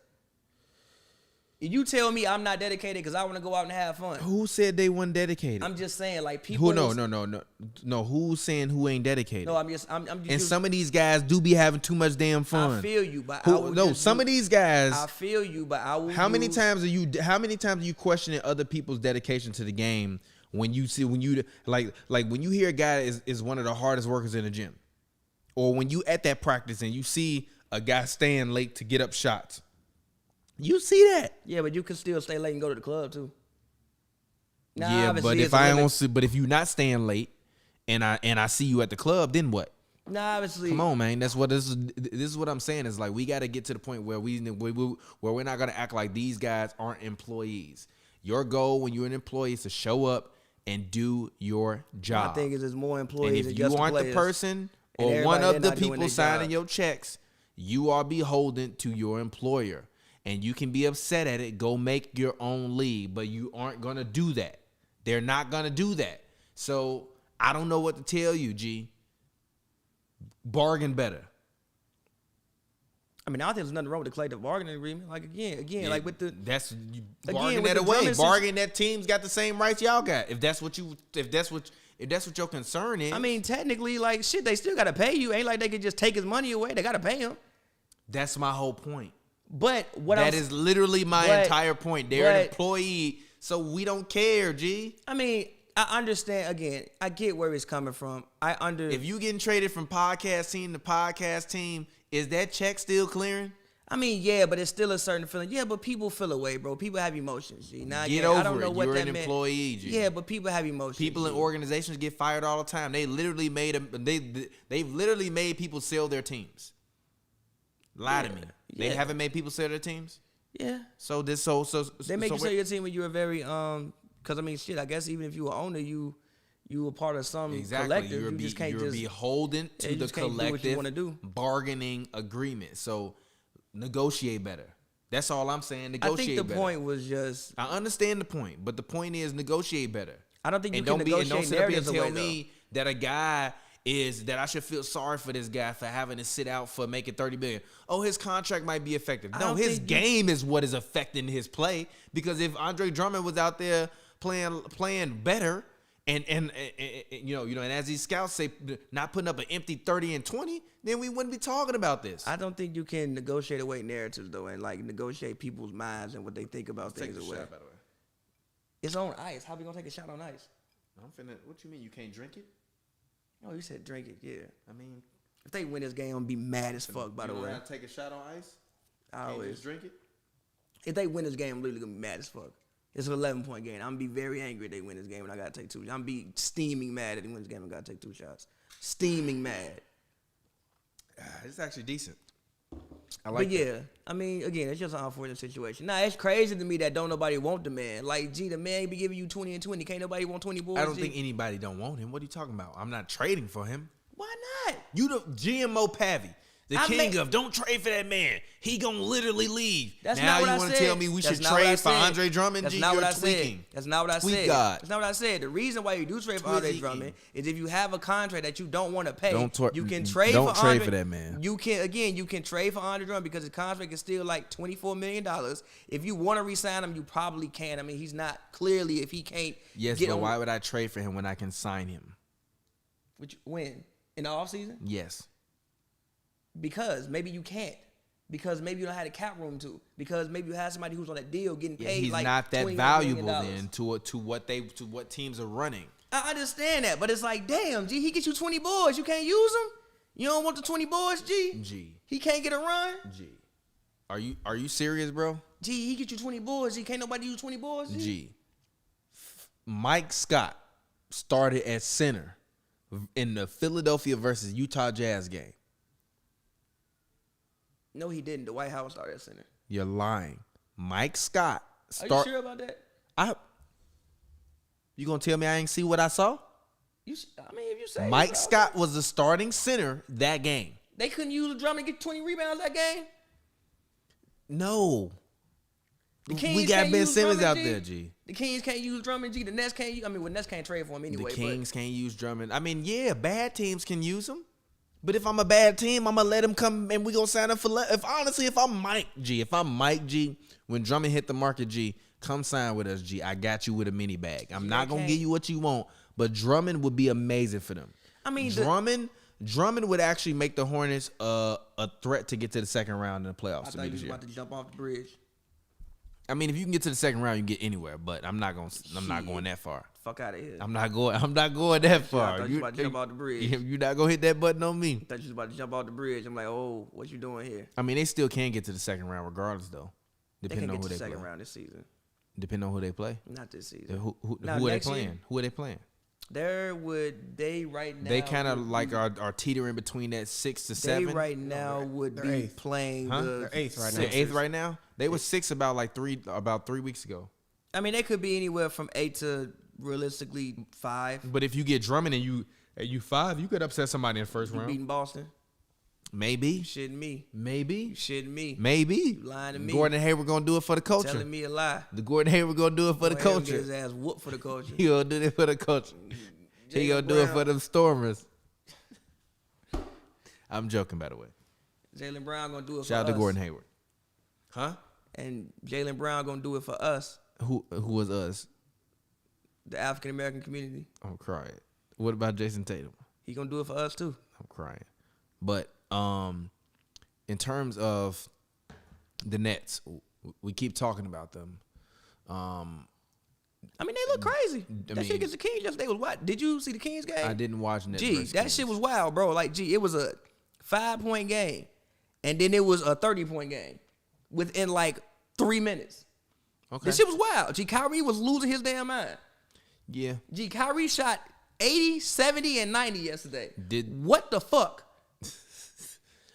You tell me I'm not dedicated because I want to go out and have fun. Who said they weren't dedicated? I'm just saying, like, people. No. Who's saying who ain't dedicated? No, I'm just. And some of these guys do be having too much damn fun. I feel you, but some of these guys. I feel you, but I will. How many times are you questioning other people's dedication to the game when you hear a guy is one of the hardest workers in the gym, or when you at that practice and you see a guy staying late to get up shots? You see that? Yeah, but you can still stay late and go to the club too. Yeah, but if you're not staying late, and I see you at the club, then what? Nah, obviously. Come on, man. This is what I'm saying. Is like we got to get to the point where we're not gonna act like these guys aren't employees. Your goal when you're an employee is to show up and do your job. My thing is, there's more employees. And if you aren't the person or one of the people signing your checks, you are beholden to your employer. And you can be upset at it. Go make your own league, but you aren't going to do that. They're not going to do that. So I don't know what to tell you, G. Bargain better. I mean, I don't think there's nothing wrong with the collective bargaining agreement. Like, again, yeah, like with the... Bargain that away. Bargain that teams got the same rights y'all got. If that's what your concern is. I mean, technically, like, shit, they still got to pay you. Ain't like they could just take his money away. They got to pay him. That's my whole point. But that is literally my entire point. They're an employee, so we don't care, G. I mean, I understand. Again, I get where it's coming from. If you getting traded from podcast team to podcast team, is that check still clearing? I mean, yeah, but it's still a certain feeling. Yeah, but people feel away, bro. People have emotions, G. Now, get over it. You're an employee, G. Yeah, but people have emotions. People in organizations get fired all the time. They've literally made people sell their teams. Lie to me. They haven't made people sell their teams? Yeah. So they make you sell your team when you were very because I mean shit, I guess even if you were owner, you were part of some collective. You're beholden to the collective bargaining agreement. So negotiate better. That's all I'm saying. Negotiate better. I think the point was just I understand the point, but the point is negotiate better. I don't think you can negotiate narratives away, and don't sit up and tell me that a guy is that I should feel sorry for this guy for having to sit out for making $30 billion. Oh, his contract might be affected. No, his game is what is affecting his play. Because if Andre Drummond was out there playing better, and as these scouts say, not putting up an empty 30 and 20, then we wouldn't be talking about this. I don't think you can negotiate away narratives though, and like negotiate people's minds and what they think about things away. Shot, by the way. It's on ice. How we gonna take a shot on ice? What you mean you can't drink it? Oh, you said drink it, yeah. I mean, if they win this game, I'm gonna be mad as fuck. By the way, you know how to take a shot on ice? I always just drink it. If they win this game, I'm literally gonna be mad as fuck. It's an 11-point game. I'm gonna be very angry if they win this game and I gotta take two. I'm gonna be steaming mad if they win this game and I gotta take 2 shots. Steaming mad. It's actually decent. But yeah, I mean, again, it's just an unfortunate situation. Nah, it's crazy to me that don't nobody want the man. Like, gee, the man be giving you 20 and 20. Can't nobody want 20 boys? I don't think anybody don't want him. What are you talking about? I'm not trading for him. Why not? You the GMO Pavi. Don't trade for that man. He gonna literally leave. That's now not what you I want said. to tell me we should trade for Andre Drummond? That's not what I said. That's not what I said. God. That's not what I said. The reason why you do trade for Andre Drummond is if you have a contract that you don't want to pay, you can trade for that man. You can trade for Andre Drummond because his contract is still like $24 million. If you want to re-sign him, you probably can. I mean, he's not clearly if he can't. Yes, but why would I trade for him when I can sign him? When? In the offseason? Yes. Because maybe you can't. Because maybe you don't have a cap room to. Because maybe you have somebody who's on that deal getting paid He's like not that $20 valuable million. then to what teams are running. I understand that, but it's like, damn, G, he gets you 20 boards. You can't use them? You don't want the 20 boards, G? G. He can't get a run? G. Are you serious, bro? G, he get you 20 boards. G, can't nobody use 20 boards, G? G. Mike Scott started at center in the Philadelphia versus Utah Jazz game. No, he didn't. Dwight Howard started at center. You're lying. Mike Scott Are you sure about that? You gonna tell me I ain't see what I saw? If you say Mike Scott was the starting center that game. They couldn't use Drummond to get 20 rebounds that game? No. The Kings We got can't Ben use Simmons Drummond, out there, G. The Kings can't use Drummond, G. The Nets can't use. Nets can't trade for him anyway. The Kings can't use Drummond. Bad teams can use him. But if I'm a bad team, I'm gonna let him come and we gonna sign up for. If I'm Mike G, when Drummond hit the market, G, come sign with us, G. I got you with a mini bag. I'm not gonna give you what you want, but Drummond would be amazing for them. Drummond would actually make the Hornets a threat to get to the second round in the playoffs. I thought you was about to jump off the bridge. If you can get to the second round, you can get anywhere. But I'm not going that far. Fuck out of here. I'm not going that far. I thought you was about to jump off the bridge. You're not gonna hit that button on me. I thought you was about to jump off the bridge. I'm like, oh, what you doing here? They still can get to the second round regardless, though. Depending on who they play. They can get to the second round this season. Depending on who they play. Not this season. Who are they playing? Who are they playing? They right now. They kind of are teetering between that 6 to 7. They right now would be eighth. playing They're eighth right now. They're eighth right now. They were 6 about 3 weeks ago. They could be anywhere from 8 to realistically 5. But if you get Drummond and you 5, you could upset somebody in the first You round. beating Boston? Maybe. You shitting me? Maybe. You shitting me? Maybe. You lying to me? Gordon Hayward gonna do it for the culture. Telling me a lie. The Gordon Hayward gonna do it for the Gordon culture. Get his ass whooped for the culture. He gonna do it for the culture. He gonna do it for them Stormers. I'm joking, by the way. Jaylen Brown gonna do it for us. Shout out to Gordon Hayward. Huh? And Jaylen Brown gonna do it for us, Who was us? the African American community. I'm crying. What about Jason Tatum? He gonna do it for us too. I'm crying. But in terms of the Nets, we keep talking about them. They look crazy. That shit against the Kings yesterday was what? Did you see the Kings game? I didn't watch Nets. Gee, that shit was wild, bro. It was a 5-point game, and then it was a 30-point game within 3 minutes. Okay. This shit was wild. Kyrie was losing his damn mind. Yeah. Kyrie shot 80, 70, and 90 yesterday. What the fuck?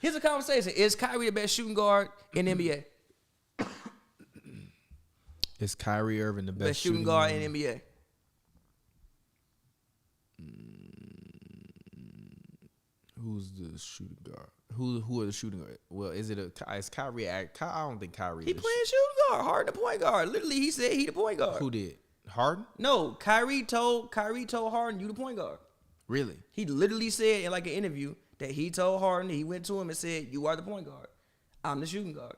Here's a conversation. Is Kyrie the best shooting guard in the NBA? Is Kyrie Irving the best shooting guard in the NBA? Who's the shooting guard? Who are the shooting guard? Well, is Kyrie? I don't think Kyrie. He playing shooting guard. Harden the point guard. Literally, he said he the point guard. Who did? Harden? No, Kyrie told Harden, you the point guard. Really? He literally said in an interview that he told Harden, he went to him and said, you are the point guard. I'm the shooting guard.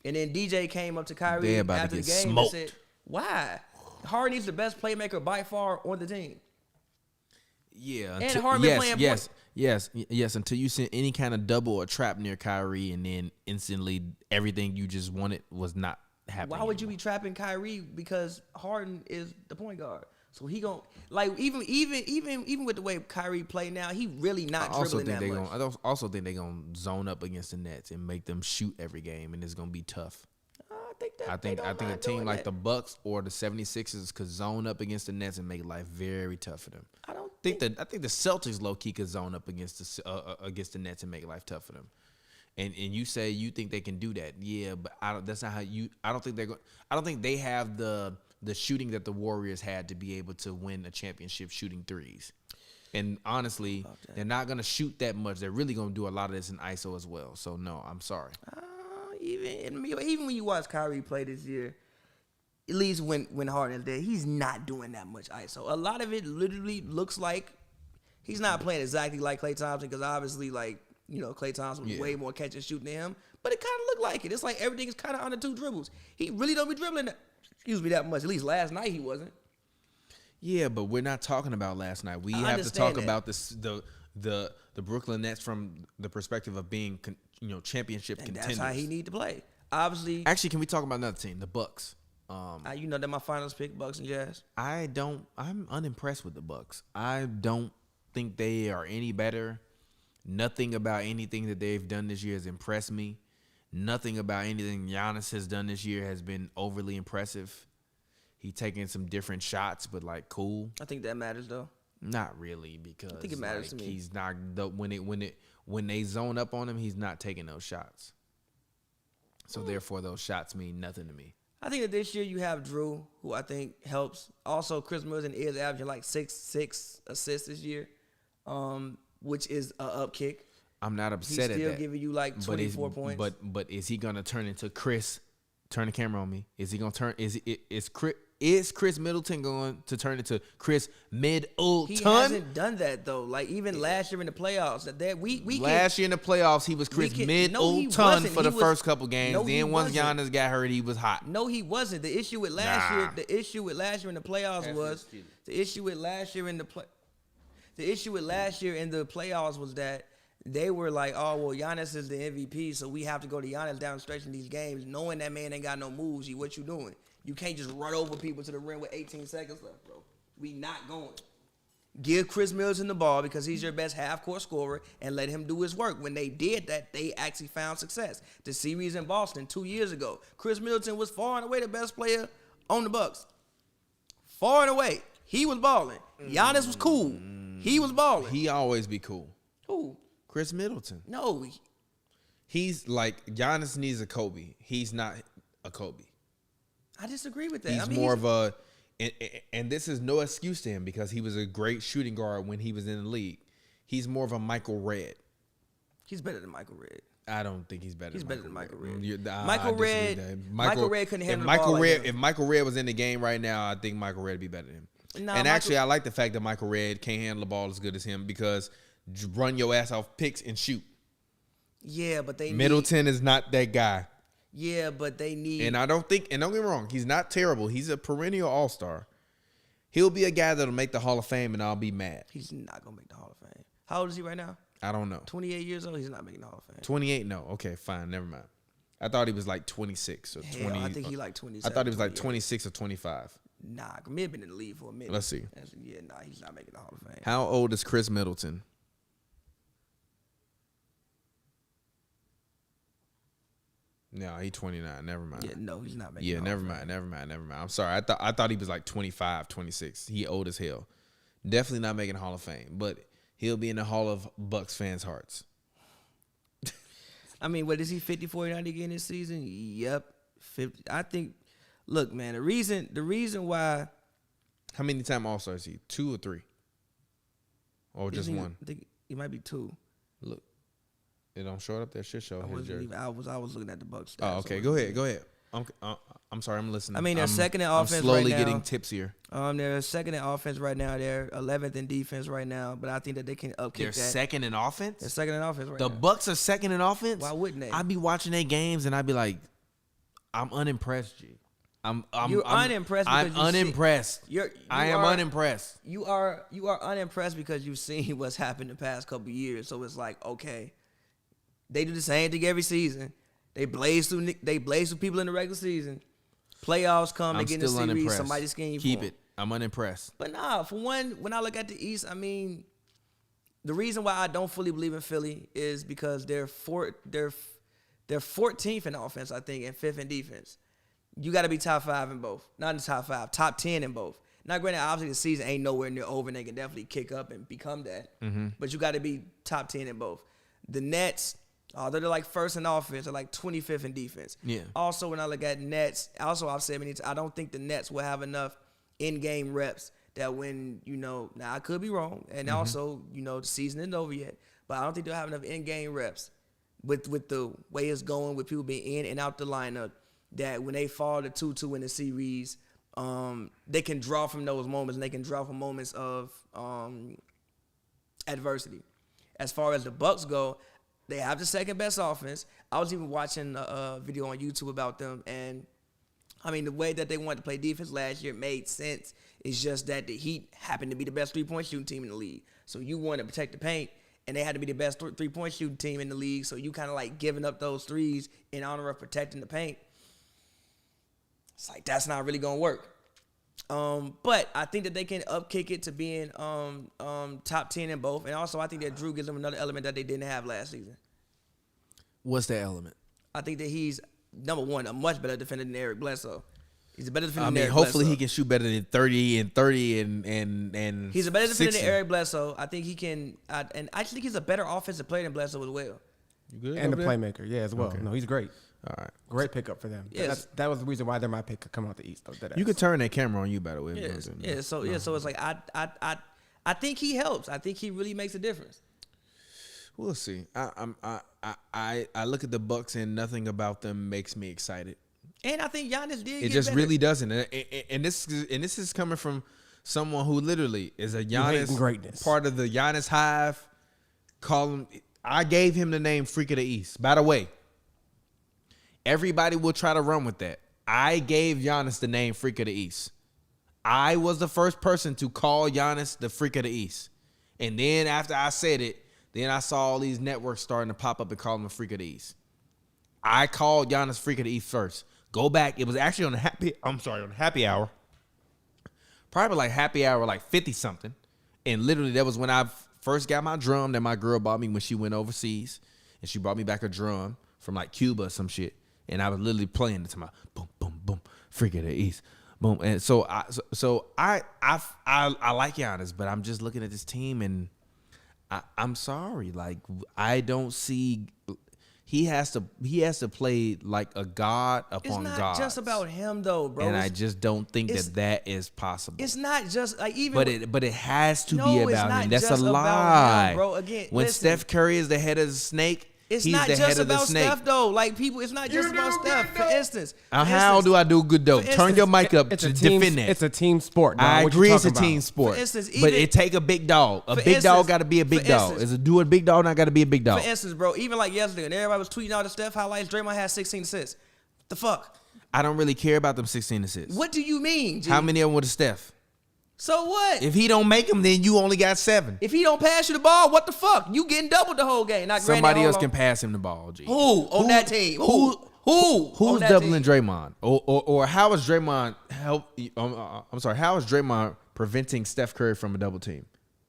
And then DJ came up to Kyrie after the game and said, why? Harden is the best playmaker by far on the team. Yeah. And Harden been playing point. Yes. Until you sent any kind of double or trap near Kyrie, and then instantly everything you just wanted was not happening. Why would you be trapping Kyrie? Because Harden is the point guard. So he gon' even with the way Kyrie play now, he really not dribbling that much. I also think they're gonna zone up against the Nets and make them shoot every game, and it's gonna be tough. I think a team like the Bucks or the 76ers could zone up against the Nets and make life very tough for them. I think the Celtics low key could zone up against the Nets and make life tough for them. And you say you think they can do that, yeah, but that's not how you. I don't think they have the shooting that the Warriors had to be able to win a championship shooting threes. And honestly, they're not going to shoot that much. They're really going to do a lot of this in ISO as well. So, no, I'm sorry. Even when you watch Kyrie play this year, at least when Harden's there, he's not doing that much ISO. A lot of it literally looks like he's not playing exactly like Klay Thompson because obviously, Klay Thompson was way more catch and shooting than him. But it kind of looked like it. It's like everything is kind of under 2 dribbles. He really don't be dribbling that much. At least last night he wasn't. Yeah, but we're not talking about last night. We have to talk about this the Brooklyn Nets from the perspective of being championship contenders. That's how he need to play. Obviously. Actually, can we talk about another team, the Bucks? You know that my finals pick, Bucks and Jazz. I'm unimpressed with the Bucks. I don't think they are any better. Nothing about anything that they've done this year has impressed me. Nothing about anything Giannis has done this year has been overly impressive. He taking some different shots, but like cool. I think that matters though. Not really, because I think it matters to me. He's not when they zone up on him, he's not taking those shots. So therefore, those shots mean nothing to me. I think that this year you have Drew, who I think helps. Also, Chris Middleton is averaging like six assists this year, which is a upkick. I'm not upset at that. He's still giving you like 24 points. But is he gonna turn into Chris? Turn the camera on me. Is he gonna turn? Is Chris Middleton going to turn into Chris Middleton? He hasn't done that though. Like even last year in the playoffs, last year in the playoffs he was Chris Middleton for the first couple games. Then once Giannis got hurt, he was hot. No, he wasn't. The issue with last year in the playoffs was that they were like, oh, well, Giannis is the MVP, so we have to go to Giannis down the stretch in these games, knowing that man ain't got no moves. What you doing? You can't just run over people to the rim with 18 seconds left, bro. We not going. Give Chris Middleton the ball because he's your best half-court scorer and let him do his work. When they did that, they actually found success. The series in Boston 2 years ago, Chris Middleton was far and away the best player on the Bucks. Far and away. He was balling. Giannis was cool. He was balling. He always be cool. Who? Chris Middleton. No. He's like, Giannis needs a Kobe. He's not a Kobe. I disagree with that. He's more of a, and this is no excuse to him because he was a great shooting guard when he was in the league. He's more of a Michael Redd. He's better than Michael Redd. I don't think he's better. He's better than Michael Redd. Michael Redd couldn't handle the ball like him. If Michael Redd was in the game right now, I think Michael Redd would be better than him. Nah, actually, I like the fact that Michael Redd can't handle the ball as good as him because run your ass off picks and shoot. Yeah, but Middleton is not that guy. Yeah, but they need. And don't get me wrong, he's not terrible. He's a perennial all-star. He'll be a guy that'll make the Hall of Fame, and I'll be mad. He's not gonna make the Hall of Fame. How old is he right now? I don't know. 28 years old. He's not making the Hall of Fame. 28? No. Okay, fine. Never mind. I thought he was like 26 or 20. I think he like 27. I thought he was like 26 or 25. Nah, he may have been in the league for a minute. Let's see. Yeah, nah, he's not making the Hall of Fame. How old is Chris Middleton? No, he's 29. Never mind. Yeah, no, he's not making the Hall of Fame. Never mind. I'm sorry. I thought he was like 25, 26. He old as hell. Definitely not making the Hall of Fame, but he'll be in the Hall of Bucks fans' hearts. I mean, what is he 50, 40, 90 again this season? Yep. 50. I think, look, man, the reason why. How many time All-Stars is he? 2 or 3? Or just one? I think he might be 2. Look. It don't show it up there. Should show his jersey. I was looking at the Bucks. Oh, okay. Go ahead. I'm sorry. I'm listening. I mean, they're second in offense right now. I'm slowly getting tipsier. They're second in offense right now. They're 11th in defense right now. But I think that they can upkick that. They're second in offense? They're second in offense right now. The Bucks are second in offense? Why wouldn't they? I'd be watching their games and I'd be like, I'm unimpressed, G. You're unimpressed. I'm unimpressed. I am unimpressed. You are unimpressed because you've seen what's happened the past couple years. So it's like, okay. They do the same thing every season. They blaze through people in the regular season. Playoffs come, they get in the series, unimpressed. somebody's scheme. Keep it. I'm unimpressed. But nah, for one, when I look at the East, I mean, the reason why I don't fully believe in Philly is because they're 14th in offense, I think, and 5th in defense. You got to be top 5 in both. Not in the top 5, top 10 in both. Now, granted, obviously the season ain't nowhere near over, and they can definitely kick up and become that. Mm-hmm. But you got to be top 10 in both. The Nets. They're like first in offense. They're like 25th in defense. Yeah. Also, when I look at Nets, I've said many times, I don't think the Nets will have enough in-game reps that when, now I could be wrong. And also, the season isn't over yet. But I don't think they'll have enough in-game reps with the way it's going, with people being in and out the lineup, that when they fall to 2-2 in the series, they can draw from those moments, and they can draw from moments of adversity. As far as the Bucks go, they have the second best offense. I was even watching a video on YouTube about them, and I mean, the way that they wanted to play defense last year made sense. It's just that the Heat happened to be the best three-point shooting team in the league. So you want to protect the paint, and they had to be the best three-point shooting team in the league. So you kind of like giving up those threes in honor of protecting the paint. It's like, that's not really going to work. But I think that they can upkick it to being top 10 in both. And also, I think that Drew gives them another element that they didn't have last season. What's that element? I think that he's, number one, a much better defender than Eric Bledsoe. He's a better defender I than mean, Eric hopefully Bledsoe. he can shoot better than 30 and He's a better defender 60. than Eric Bledsoe. I think he can, and I think he's a better offensive player than Bledsoe as well. You good? And the over there? playmaker, yeah, as well. Okay. No, he's great. All right. Great pickup for them. Yes. That was the reason why they're my pick coming out the East. Though, You can turn that camera on you, by the way. So it's like I think he helps. I think he really makes a difference. We'll see. I look at the Bucks and nothing about them makes me excited. And I think Giannis did. It just really doesn't. And this is coming from someone who literally is a Giannis greatness. part of the Giannis hive. I gave him the name Freak of the East. By the way, everybody will try to run with that. I gave Giannis the name Freak of the East. I was the first person to call Giannis the Freak of the East. And then after I said it, then I saw all these networks starting to pop up and call him a Freak of the East. I called Giannis Freak of the East first. Go back. It was actually on happy hour. Probably like happy hour, like 50 something. And literally that was when I first got my drum that my girl bought me when she went overseas. And she brought me back a drum from like Cuba or some shit. And I was literally playing it to my boom, boom, boom, Freak of the East. Boom. And so I like Giannis, but I'm just looking at this team and I'm sorry. Like, I don't see. He has to play like a god upon God. It's not just about him though, bro. And I just don't think that is possible. It's not just like even. But it has to No, be it's about not him. That's a just about lie, him, bro. Again, when listen. Steph Curry is the head of the snake, It's he's not the just head of the about snake. Steph though. Like people, it's not just about Steph. For instance, How do I do good though? for Turn your instance, mic up It's to a team. defend that. It's a team sport. Dog. I What you agree, it's a talking team about? sport. For instance, but even- it take a big dog. A For big dog instance- got to be a big for dog. instance- Do a big dog not got to be a big dog. For instance, bro, even like yesterday, and everybody was tweeting all the Steph highlights. Draymond had 16 assists. The fuck? I don't really care about them 16 assists. What do you mean, G? How many of them with Steph? So what? If he don't make them, then you only got 7. If he don't pass you the ball, what the fuck? You getting doubled the whole game. Not Somebody granted, else hold can on. pass him the ball, G. Who on that team? Who Who's on that doubling team? Draymond? Or how is Draymond how is Draymond preventing Steph Curry from a double team?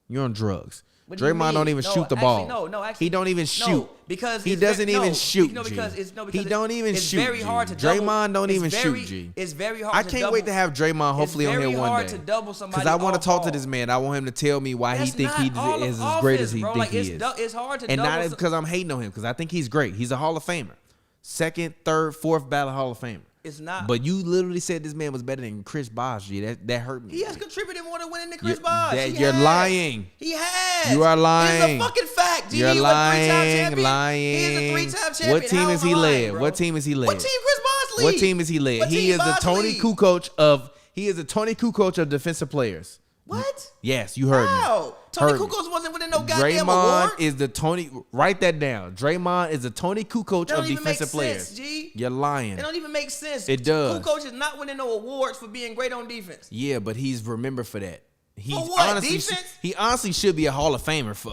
You're on drugs. What do you Draymond mean? don't even No, shoot the actually, ball. no, actually, he don't even no, shoot because he it's doesn't ve- even no, shoot. no, G. because he don't even it's shoot. very G. hard to double. Draymond don't It's even very- shoot. G. It's very hard. I to can't double. wait to have Draymond hopefully it's on very here one hard day. to double somebody. Because I want to off talk to ball. this man. I want him to tell me why That's he think not he all is of as great offense, as he bro. think Like, he it's is. it's hard to And double. not because I'm hating on him, because I think he's great. He's a Hall of Famer. 2nd, 3rd, 4th ballot Hall of Famer. It's not. But you literally said this man was better than Chris Bosh. G. That hurt me. He has G. contributed more to winning than Chris You- Bosh. that- He you're has. lying. He has. You are lying. It's a fucking fact. G. You're He was a three-time champion. lying. He is a 3-time champion. What team How is am he I lying, led? bro? What team is he led? What team Chris Bosh lead? What team is he led? What He team is the Bosh Tony lead? Kukoc of. He is the Tony Kukoc of defensive players. What? Yes, you heard me. How? Tony Heard me. Kukoc wasn't winning no goddamn Draymond award. is the Tony. Write that down. Draymond is the Tony Kukoc That of don't even make defensive sense, players. G. You're lying. It don't even make sense. It does. Kukoc is not winning no awards for being great on defense. Yeah, but he's remembered for that. He's For what? honestly, Defense? he honestly should be a Hall of Famer for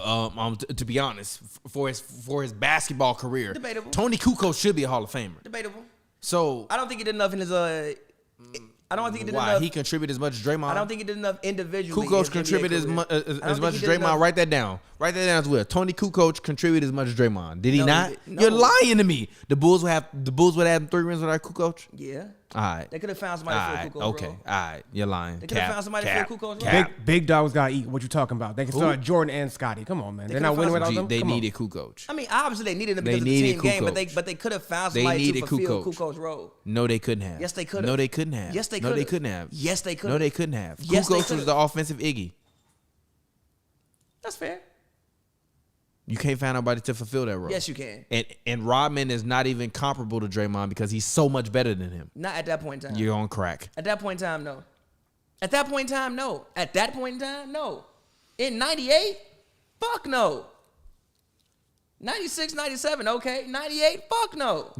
to be honest for his basketball career. Debatable. Tony Kukoc should be a Hall of Famer. Debatable. So I don't think he did enough in his I don't think he did why enough. he contributed as much as Draymond? I don't think he did enough individually. Kukoc in contributed NBA career. as much as Draymond. Write that down. Write that down as well. Tony Kukoc contributed as much as Draymond. Did he No, he not? did- no. You're lying to me. The Bulls would have 3 rings without Kukoc. Yeah. All right. They could have found somebody All for right. Kukoc, Okay. bro. All right. You're lying. They could have found somebody for Kukoc, bro. Big dogs gotta eat. What you talking about? They can start Jordan and Scotty. Come on, man. They're not could've winning found without Gee, them. they Come on. needed Kukoc. I mean, obviously they needed him They because of the needed team game, Kukoc. but they could have found They somebody to needed fulfill Kukoc. Kukoc's role. No, they couldn't have. Yes, they could've. No, they couldn't have. Yes, they No, they could've. couldn't have. Yes, they could've. No, they couldn't have. Yes, they Kukoc was could've. the offensive Iggy. That's fair. You can't find nobody to fulfill that role. Yes, you can. And Rodman is not even comparable to Draymond because he's so much better than him. Not at that point in time. You're on crack. At that point in time, no. At that point in time, no. At that point in time, no. In 98, fuck no. 96, 97, okay. 98, fuck no.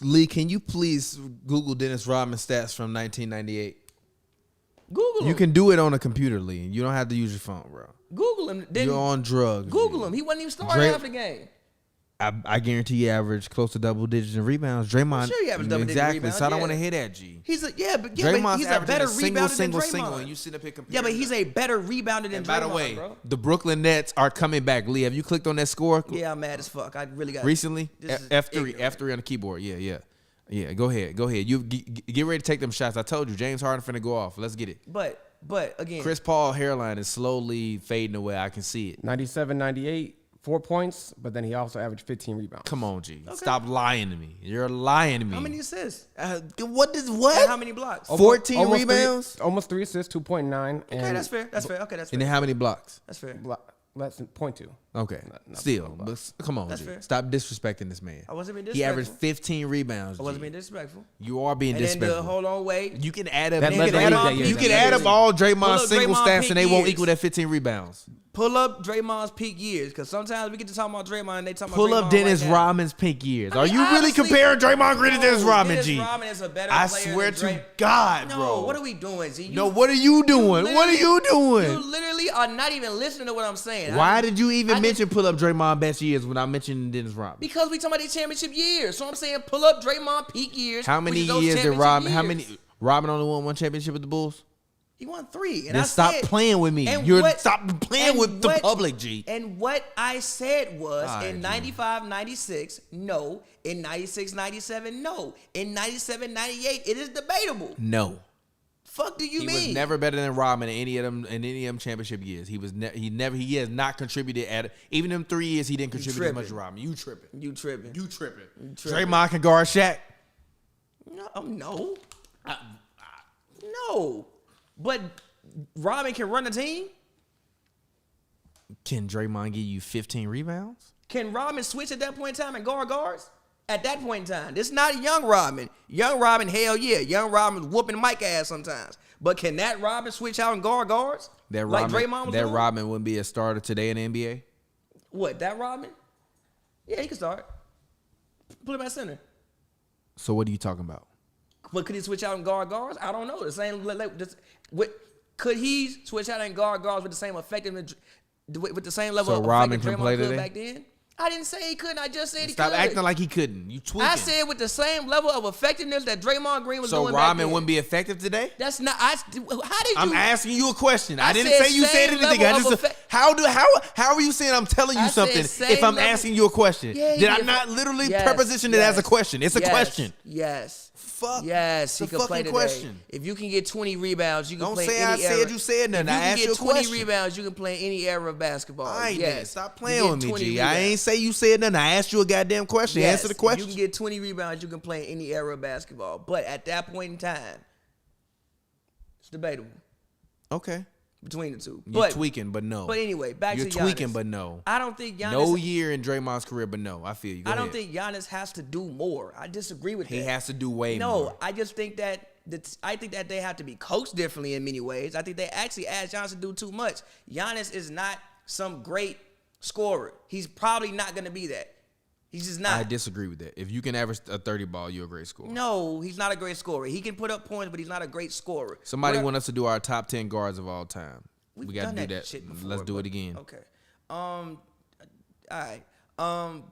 Lee, can you please Google Dennis Rodman stats from 1998? Google him. You can do it on a computer, Lee. You don't have to use your phone, bro. Google him. Then You're on drugs. Google G. him. He wasn't even starting half the game. I guarantee you average close to double digits in rebounds. Draymond, I'm sure he averaged double digit exactly. rebounds, So I don't yeah. want to hear that, G. He's a but Draymond's he's a averaging better a rebounder than Draymond. single, and you sit up here comparing. Yeah, but he's a better rebounder than And Draymond, by the way, bro. the Brooklyn Nets are coming back. Lee, have you clicked on that score? Yeah, I'm mad as fuck. I really got Recently, this is F3 ignorant. on the keyboard. Yeah. Go ahead. You get ready to take them shots. I told you, James Harden finna go off. Let's get it. But again, Chris Paul hairline is slowly fading away. I can see it. 97, 98, 4 points, but then he also averaged 15 rebounds. Come on, G. Stop lying to me. You're lying to me. how many assists? What? And how many blocks? 14 Almost rebounds? almost 3 assists, 2.9. Okay, that's fair. That's fair. Okay, that's And fair. then how many blocks? That's fair. Less than 0.2. Okay. Not Still, blocks. but come on, That's G. fair. Stop disrespecting this man. I wasn't being He averaged disrespectful. 15 rebounds. I wasn't G. being disrespectful. You are being And then disrespectful. hold on, wait. You can add up. That You led can the add league up. that year. You can That add up year. all Pull Draymond's up single Draymond stats, peak and they won't years. equal that 15 rebounds. Pull up Draymond's peak years, because sometimes we get to talking about Draymond and they talking Pull about up Draymond Dennis right now. Rodman's peak years. I Are mean, you really obviously- comparing Draymond Green to Dennis No, Rodman, Dennis G? Rodman is a better I player swear than to God, No, bro. what are we doing, Z? No, what are you doing? What are you doing? You literally are not even listening to what I'm saying. Why did you even I mention pull up Draymond best years when I mentioned Dennis Rodman? Because we talking about the championship years. So I'm saying pull up Draymond peak years. How many which is those years did championship Rodman? How years. many? Rodman only won one championship with the Bulls. He won 3. And Then I stop said, playing with me. and You're what- stop playing and with the what- public, G. And what I said was All right, in G. 95, 96, no. In 96, 97, no. In 97, 98, it is debatable. No. Fuck do you He mean? was never better than Rodman in any of them championship years. He was he has not contributed at even them 3 years he didn't contribute as much as tripping. Rodman. You tripping. You tripping. You tripping. tripping. Draymond can guard Shaq. No. No. But Robin can run a team? Can Draymond give you 15 rebounds? Can Robin switch at that point in time and guard guards? At that point in time. This is not young Robin. Young Robin, hell yeah. Young Robin's whooping Mike ass sometimes. But can that Robin switch out and guard guards? That like Rodman, Draymond was that doing? Rodman wouldn't be a starter today in the NBA. What, that Robin? Yeah, he can start. Put him at center. So what are you talking about? But could he switch out and guard guards? I don't know. The same. Could he switch out and guard guards with the same effectiveness, with the same level So of Rodman effectiveness can play Draymond could today? back then? I didn't say he couldn't. I just said he Stop could. acting like he couldn't. You tweaking. I said with the same level of effectiveness that Draymond Green was so doing back Rodman then. wouldn't be effective today? That's not. How did you? I'm asking you a question. I didn't said say you said same anything. I level just of how are you saying I'm telling you I said something same if I'm level- asking you a question? Yeah, Did I yeah. not literally Yes, preposition it as a question? It's a yes, question. Yes. Fuck. Yes, he the could play fucking today. question. If you can get 20 rebounds, you can Don't play say any I era. said you said nothing. If you I can asked get you a 20 question. rebounds, you can play any era of basketball. All right, yes. then. Stop You playing get with me, 20 G. I ain't rebounds. say you said nothing. I asked you a goddamn question. Yes, Answer the if question. you can get 20 rebounds, you can play any era of basketball. But at that point in time, it's debatable Okay. between the two. You're tweaking, but no. But anyway, back You're to Giannis. tweaking, but no. I don't think Giannis. No year in Draymond's career, but no. I feel you. Go I don't ahead. think Giannis has to do more. I disagree with He that. has to do way No, more. I just think that they have to be coached differently in many ways. I think they actually asked Giannis to do too much. Giannis is not some great scorer. He's probably not going to be that. He's just not. I disagree with that. If you can average a 30 ball, you're a great scorer. No, he's not a great scorer. He can put up points, but he's not a great scorer. Somebody want us to do our top 10 guards of all time. We've We got to done do that. shit before, Let's do but- it again. Okay. All right.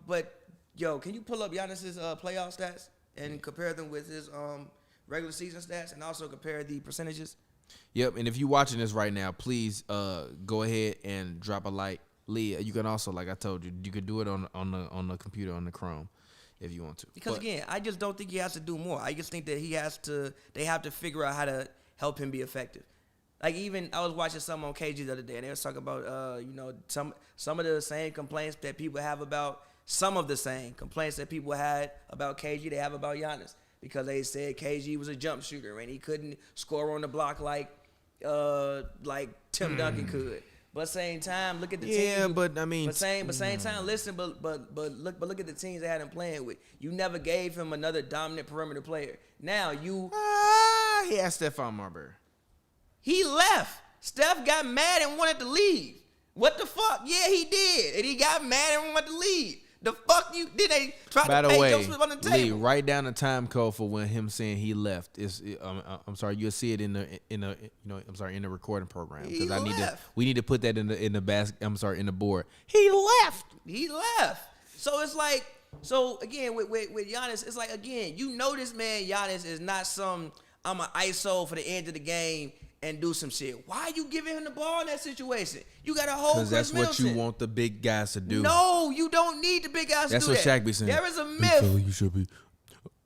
But yo, can you pull up Giannis's playoff stats and compare them with his regular season stats, and also compare the percentages? Yep. And if you're watching this right now, please go ahead and drop a like. Lee, you can also, like I told you, you could do it on the computer, on the Chrome, if you want to. Because But again, I just don't think he has to do more. I just think that they have to figure out how to help him be effective. Like, even I was watching something on KG the other day, and they was talking about some of the same complaints that people have about KG they have about Giannis, because they said KG was a jump shooter and he couldn't score on the block like Tim Duncan could. But same time, look at the team. Yeah, but I mean, But same time, listen. But look at the teams they had him playing with. You never gave him another dominant perimeter player. Now he asked Stephon Marbury. he left. Steph got mad and wanted to leave. What the fuck? Yeah, he did, and he got mad and wanted to leave. The fuck you? Did they try By to the pay way, Joe Smith on the Lee, table? write down the time code for when him saying he left. I'm sorry, you'll see it in the in the recording program He because left. we need to put that in the basket. I'm sorry, in the board. He left. He left. So it's like, so again with Giannis, it's like again, you know this man Giannis is not some I'm an ISO for the end of the game and do some shit. Why are you giving him the ball in that situation? You got a whole Because that's Chris what you Middleton. want the big guys to do. No, you don't need the big guys That's to do what that. Shaq be saying. There is a Big myth. fella, you should be.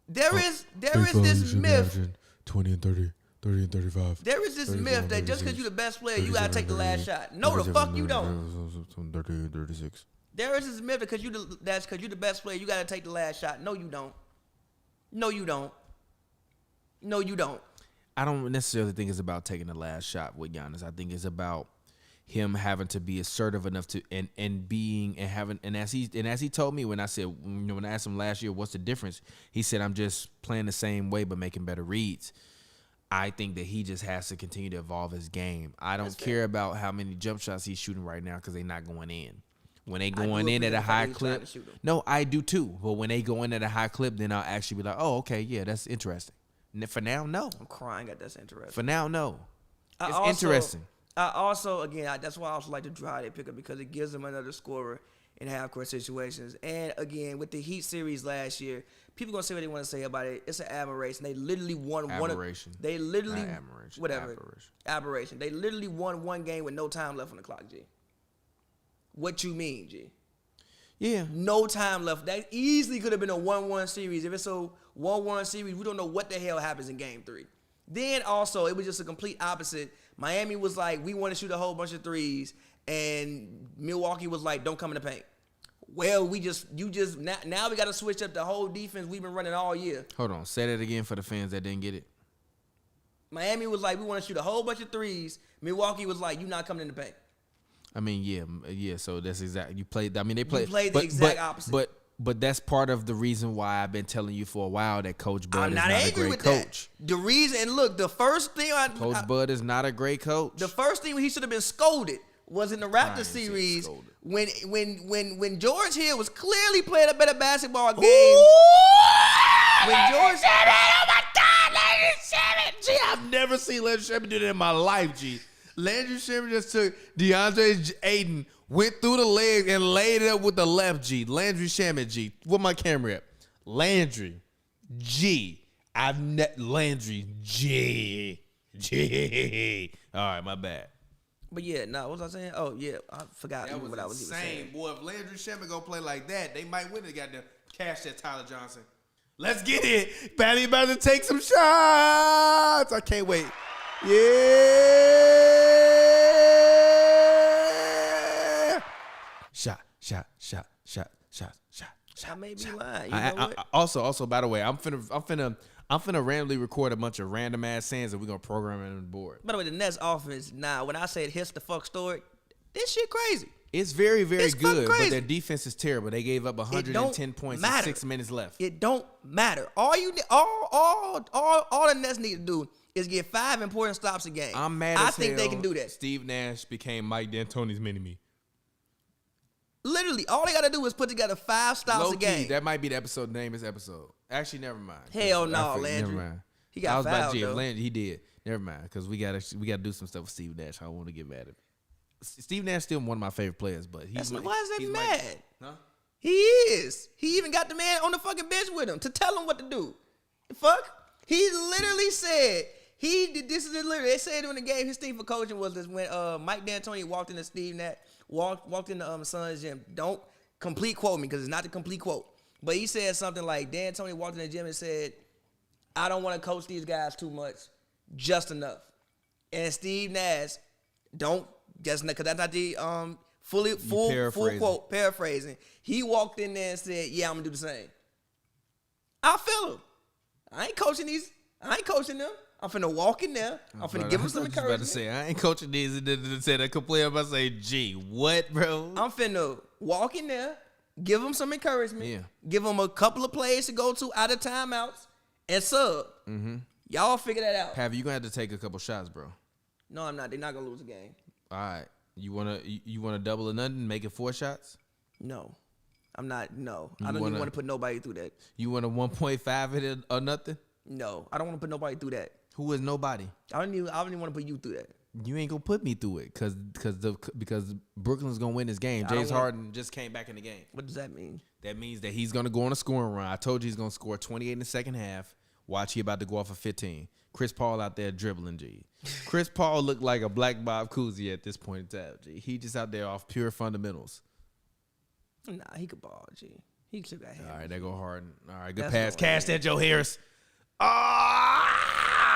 There is Big fella, you this should be myth. averaging 20 and 30, 30 and 35. There is this 34, myth that just because 36, you're the best player, you gotta take the last shot. No, the 37, fuck you don't. 30 and 36. There is this myth because you're the best player, you gotta take the last shot. No, you don't. No, you don't. No, you don't. I don't necessarily think it's about taking the last shot with Giannis. I think it's about him having to be assertive enough to and as he told me when I said, when I asked him last year what's the difference, he said I'm just playing the same way but making better reads. I think that he just has to continue to evolve his game. I don't care about how many jump shots he's shooting right now because they're not going in. When they going in at a high clip, no, I do too. But when they go in at a high clip, then I'll actually be like, oh, okay, yeah, that's interesting. For now, no. I'm crying at that's interesting. For now, no. It's I also, interesting. I also, again, that's why I also like to drive that pickup because it gives them another scorer in half-court situations. And, again, with the Heat series last year, people going to say what they want to say about it. It's an aberration. They literally won Aberration. They literally, Not aberration. whatever. Aberration. They literally won one game with no time left on the clock, G. What you mean, G? Yeah. No time left. That easily could have been a 1-1 series. If it's a 1-1 series, we don't know what the hell happens in game 3. Then also, it was just a complete opposite. Miami was like, we want to shoot a whole bunch of threes. And Milwaukee was like, don't come in the paint. Well, now we got to switch up the whole defense we've been running all year. Hold on. Say that again for the fans that didn't get it. Miami was like, we want to shoot a whole bunch of threes. Milwaukee was like, you're not coming in the paint. I mean, yeah. So that's exactly you played. I mean, they played. You played the exact opposite. But that's part of the reason why I've been telling you for a while that Coach Bud I'm is not not a angry great with coach. that. The reason, and look, the first thing Coach Bud is not a great coach. the first thing he should have been scolded was in the Raptors Ryan series scolded. when George Hill was clearly playing a better basketball game. When George, oh my God, Landry Shamet. Gee, I've never seen Landry Shamet do that in my life, G. Landry Shamet just took DeAndre Ayton, went through the legs and laid it up with the left, G. Landry Shamet, G. Where my camera at? Landry, G. Landry, G. All right, my bad. but yeah, no, what was I saying? Oh yeah, I forgot what I was even saying. Boy, if Landry Shamet go play like that, they might win. They got to cash that Tyler Johnson. Let's get it. Patty about to take some shots. I can't wait. Yeah. Shot. I may be lying. You know what? Also, by the way, I'm finna randomly record a bunch of random ass sayings and we're gonna program it on the board. By the way, the Nets offense. Now, when I said hits the fuck story, this shit crazy. It's very, very It's fucking good, but crazy. their defense is terrible. They gave up 110 points in matter. 6 minutes left. It don't matter. All the Nets need to do is get 5 important stops a game. I'm mad I as think hell. they can do that. Steve Nash became Mike D'Antoni's mini-me. Literally, all they got to do is put together 5 stops a Low-key, game. that might be the episode name of this episode. Actually, never mind. Hell no, I forget- Landry. Never mind. He got I was about fouled, to though. Landry, he did. Never mind, because we gotta do some stuff with Steve Nash. I don't want to get mad at him. Steve Nash still one of my favorite players, but Why is that mad? Huh? He is. He even got the man on the fucking bench with him to tell him what to do. The fuck? He literally said this is literally. They said in the game his thing for coaching was this when Mike D'Antoni walked into Steve Nash walked into Son's gym. Don't complete quote me because it's not the complete quote, but he said something like D'Antoni walked in the gym and said, "I don't want to coach these guys too much, just enough." And Steve Nash don't. Just because that's not the full quote paraphrasing. He walked in there and said, "Yeah, I'm gonna do the same." I feel him. I ain't coaching them. I'm finna walk in there. I'm finna give them some encouragement. About to say I ain't coaching these. And said I complain about say, "Gee, what, bro?" I'm finna walk in there, give them some encouragement. Yeah. Give them a couple of plays to go to out of timeouts and sub. Mm-hmm. Y'all figure that out. Have you gonna have to take a couple shots, bro? No, I'm not. They're not gonna lose a game. All right. You wanna double or nothing? Make it 4 shots? No. I'm not. No, You I don't even wanna- want to put nobody through that. You want a 1.5 at it or nothing? No, I don't want to put nobody through that. Who is nobody? I don't even want to put you through that. You ain't gonna put me through it because Brooklyn's gonna win this game. I don't James want- Harden just came back in the game. What does that mean? That means that he's gonna go on a scoring run. I told you he's gonna score 28 in the second half. Watch, he about to go off for 15. Chris Paul out there dribbling, G. Chris Paul looked like a black Bob Cousy at this point in time, G. He just out there off pure fundamentals. Nah, he could ball, G. He still got All hands. right, there go Harden. All right, good That's pass. going Cash in. that, Joe Harris.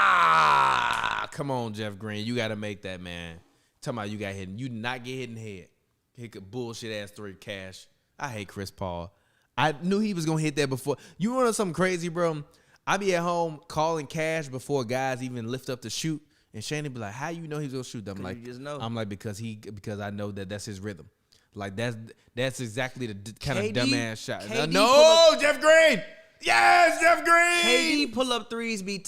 Ah, come on, Jeff Green. You got to make that, man. Talking about you got hit. You did not get hit in the head. Hit a bullshit ass 3 Cash. I hate Chris Paul. I knew he was going to hit that before. You want to know something crazy, bro? I be at home calling Cash before guys even lift up to shoot. And Shane be like, how you know he's going to shoot? I'm 'Cause like, you just know. I'm like, because I know that's his rhythm. Like, that's exactly the kind of KD dumbass shot. KD No, Jeff Green. Yes, Jeff Green. KD pull up threes be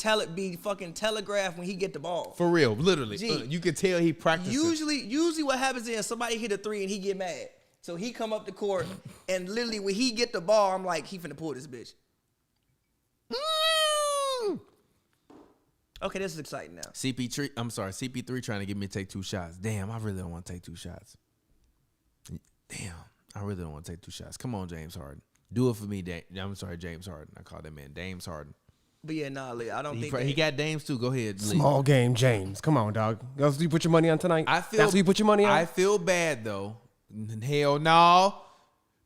fucking telegraphed when he get the ball. For real, literally. Gee. You can tell he practiced. Usually what happens is somebody hit a 3 and he get mad. So he come up the court and literally when he get the ball, I'm like, he finna pull this bitch. Okay, this is exciting now. CP3 trying to get me to take 2 shots. Damn, I really don't want to take 2 shots. Damn, I really don't want to take 2 shots. Come on, James Harden. Do it for me, James Harden. I call that man Dames Harden. But yeah, nah, Lee, I don't think He got Dames too. Go ahead, Lee. Small game, James. Come on, dog. That's what you put your money on tonight? That's what you put your money on? I feel bad, though. Hell no.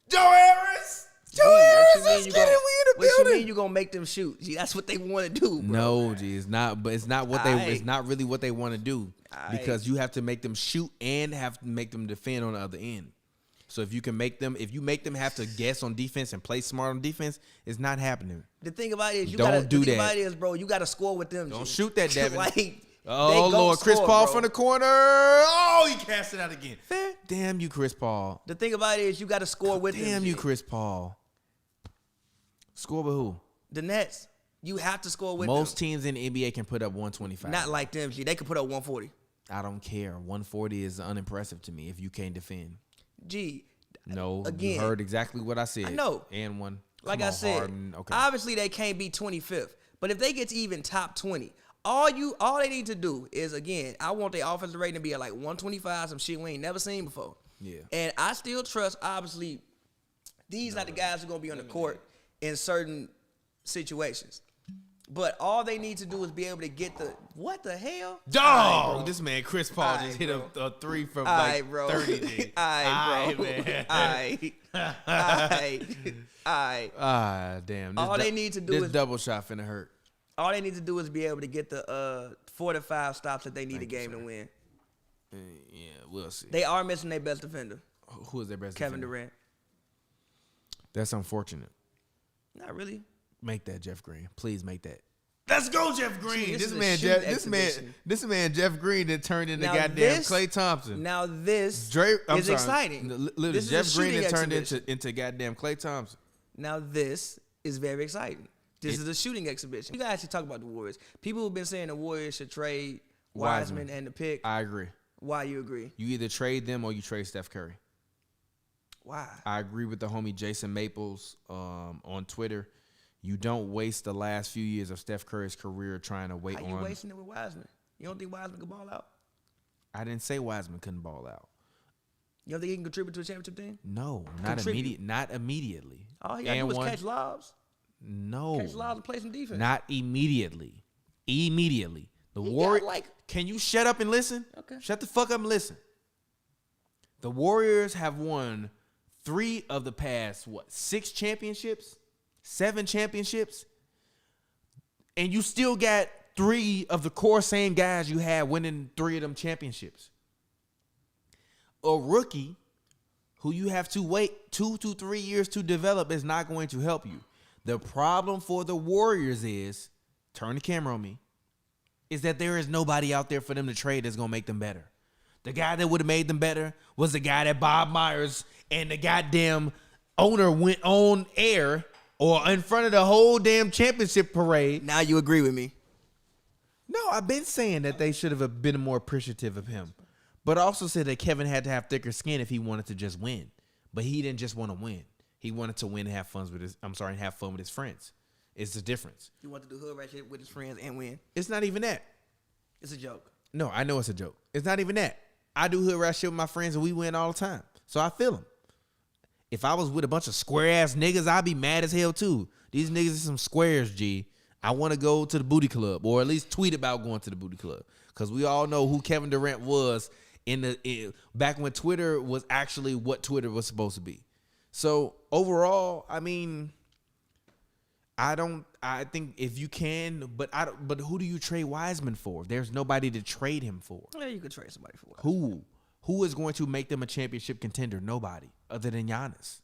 Joe Harris! Joe Harris, let's get it. We in the What you building. mean you gonna make them shoot? See, that's what they want to do, bro. No, G, it's not. But it's not what it's not really what they want to do because you have to make them shoot and have to make them defend on the other end. So if you make them have to guess on defense and play smart on defense, it's not happening. The thing about it is, bro, you gotta score with them. Don't G. shoot that, Devin. Like, Oh they go Lord, Chris score, Paul bro. from the corner. Oh, he cast it out again. Fair. Damn you, Chris Paul. The thing about it is, you gotta score with them. Damn you, G. Chris Paul. Score with who? The Nets. You have to score with Most them. teams in the NBA can put up 125. Not like them, G. They could put up 140. I don't care. 140 is unimpressive to me if you can't defend. G. No, Again, you heard exactly what I said. I know. And one. Like Come I on, said, Harden. Okay. obviously they can't be 25th. But if they get to even top 20, all they need to do is, again, I want their offensive rating to be at like 125, some shit we ain't never seen before. Yeah. And I still trust, obviously, these are the guys who are going to be on the court in certain situations. But all they need to do is be able to get the, what the hell? Dog, this man Chris Paul All right, just hit a 3 from All like right, bro. 30. G. All right, bro. man. All right. All right. All right. Ah, damn. This All they need to do this is- double shot finna hurt. All they need to do is be able to get the 4 to 5 stops that they need a game to win. Yeah, we'll see. They are missing their best defender, Who is their best Kevin defender? Durant. That's unfortunate. Not really. Make that, Jeff Green. Please make that. Let's go, Jeff Green. See, this is a man, shooting this man, Jeff Green, that turned into Now goddamn this- Klay Thompson. Now this I'm is sorry. exciting. Literally, This is a Jeff Green shooting that turned exhibition. into goddamn Klay Thompson. Now this is very exciting. This is a shooting exhibition. You guys actually talk about the Warriors. People have been saying the Warriors should trade Wiseman and the pick. I agree. Why you agree? You either trade them or you trade Steph Curry. Why? I agree with the homie Jason Maples on Twitter. You don't waste the last few years of Steph Curry's career trying to wait How on. you wasting it with Wiseman? You don't think Wiseman can ball out? I didn't say Wiseman couldn't ball out. You don't think he can contribute to a championship team? No, not Contribute. Not immediately. All he got to do is catch lobs. No, Catch lobs and play some defense. not immediately. Immediately, the He got, Warriors. like- Can you shut up and listen? Okay. Shut the fuck up and listen. The Warriors have won 3 of the past 6 championships, 7 championships, and you still got 3 of the core same guys you had winning 3 of them championships. A rookie who you have to wait 2 to 3 years to develop is not going to help you. The problem for the Warriors is, turn the camera on me, is that there is nobody out there for them to trade that's going to make them better. The guy that would have made them better was the guy that Bob Myers and the goddamn owner went on air or in front of the whole damn championship parade. Now you agree with me. No, I've been saying that they should have been more appreciative of him. But I also said that Kevin had to have thicker skin if he wanted to just win. But he didn't just want to win. He wanted to win and have fun with his friends. It's the difference. You want to do hood rat shit with his friends and win. It's not even that. It's a joke. No, I know it's a joke. It's not even that. I do hood rat shit with my friends and we win all the time. So I feel him. If I was with a bunch of square ass niggas, I'd be mad as hell too. These niggas is some squares, G. I want to go to the booty club, or at least tweet about going to the booty club, because we all know who Kevin Durant was back when Twitter was actually what Twitter was supposed to be. So overall, I mean, I think if you can, but who do you trade Wiseman for? There's nobody to trade him for. Yeah, you could trade somebody for Wiseman. Who is going to make them a championship contender? Nobody other than Giannis.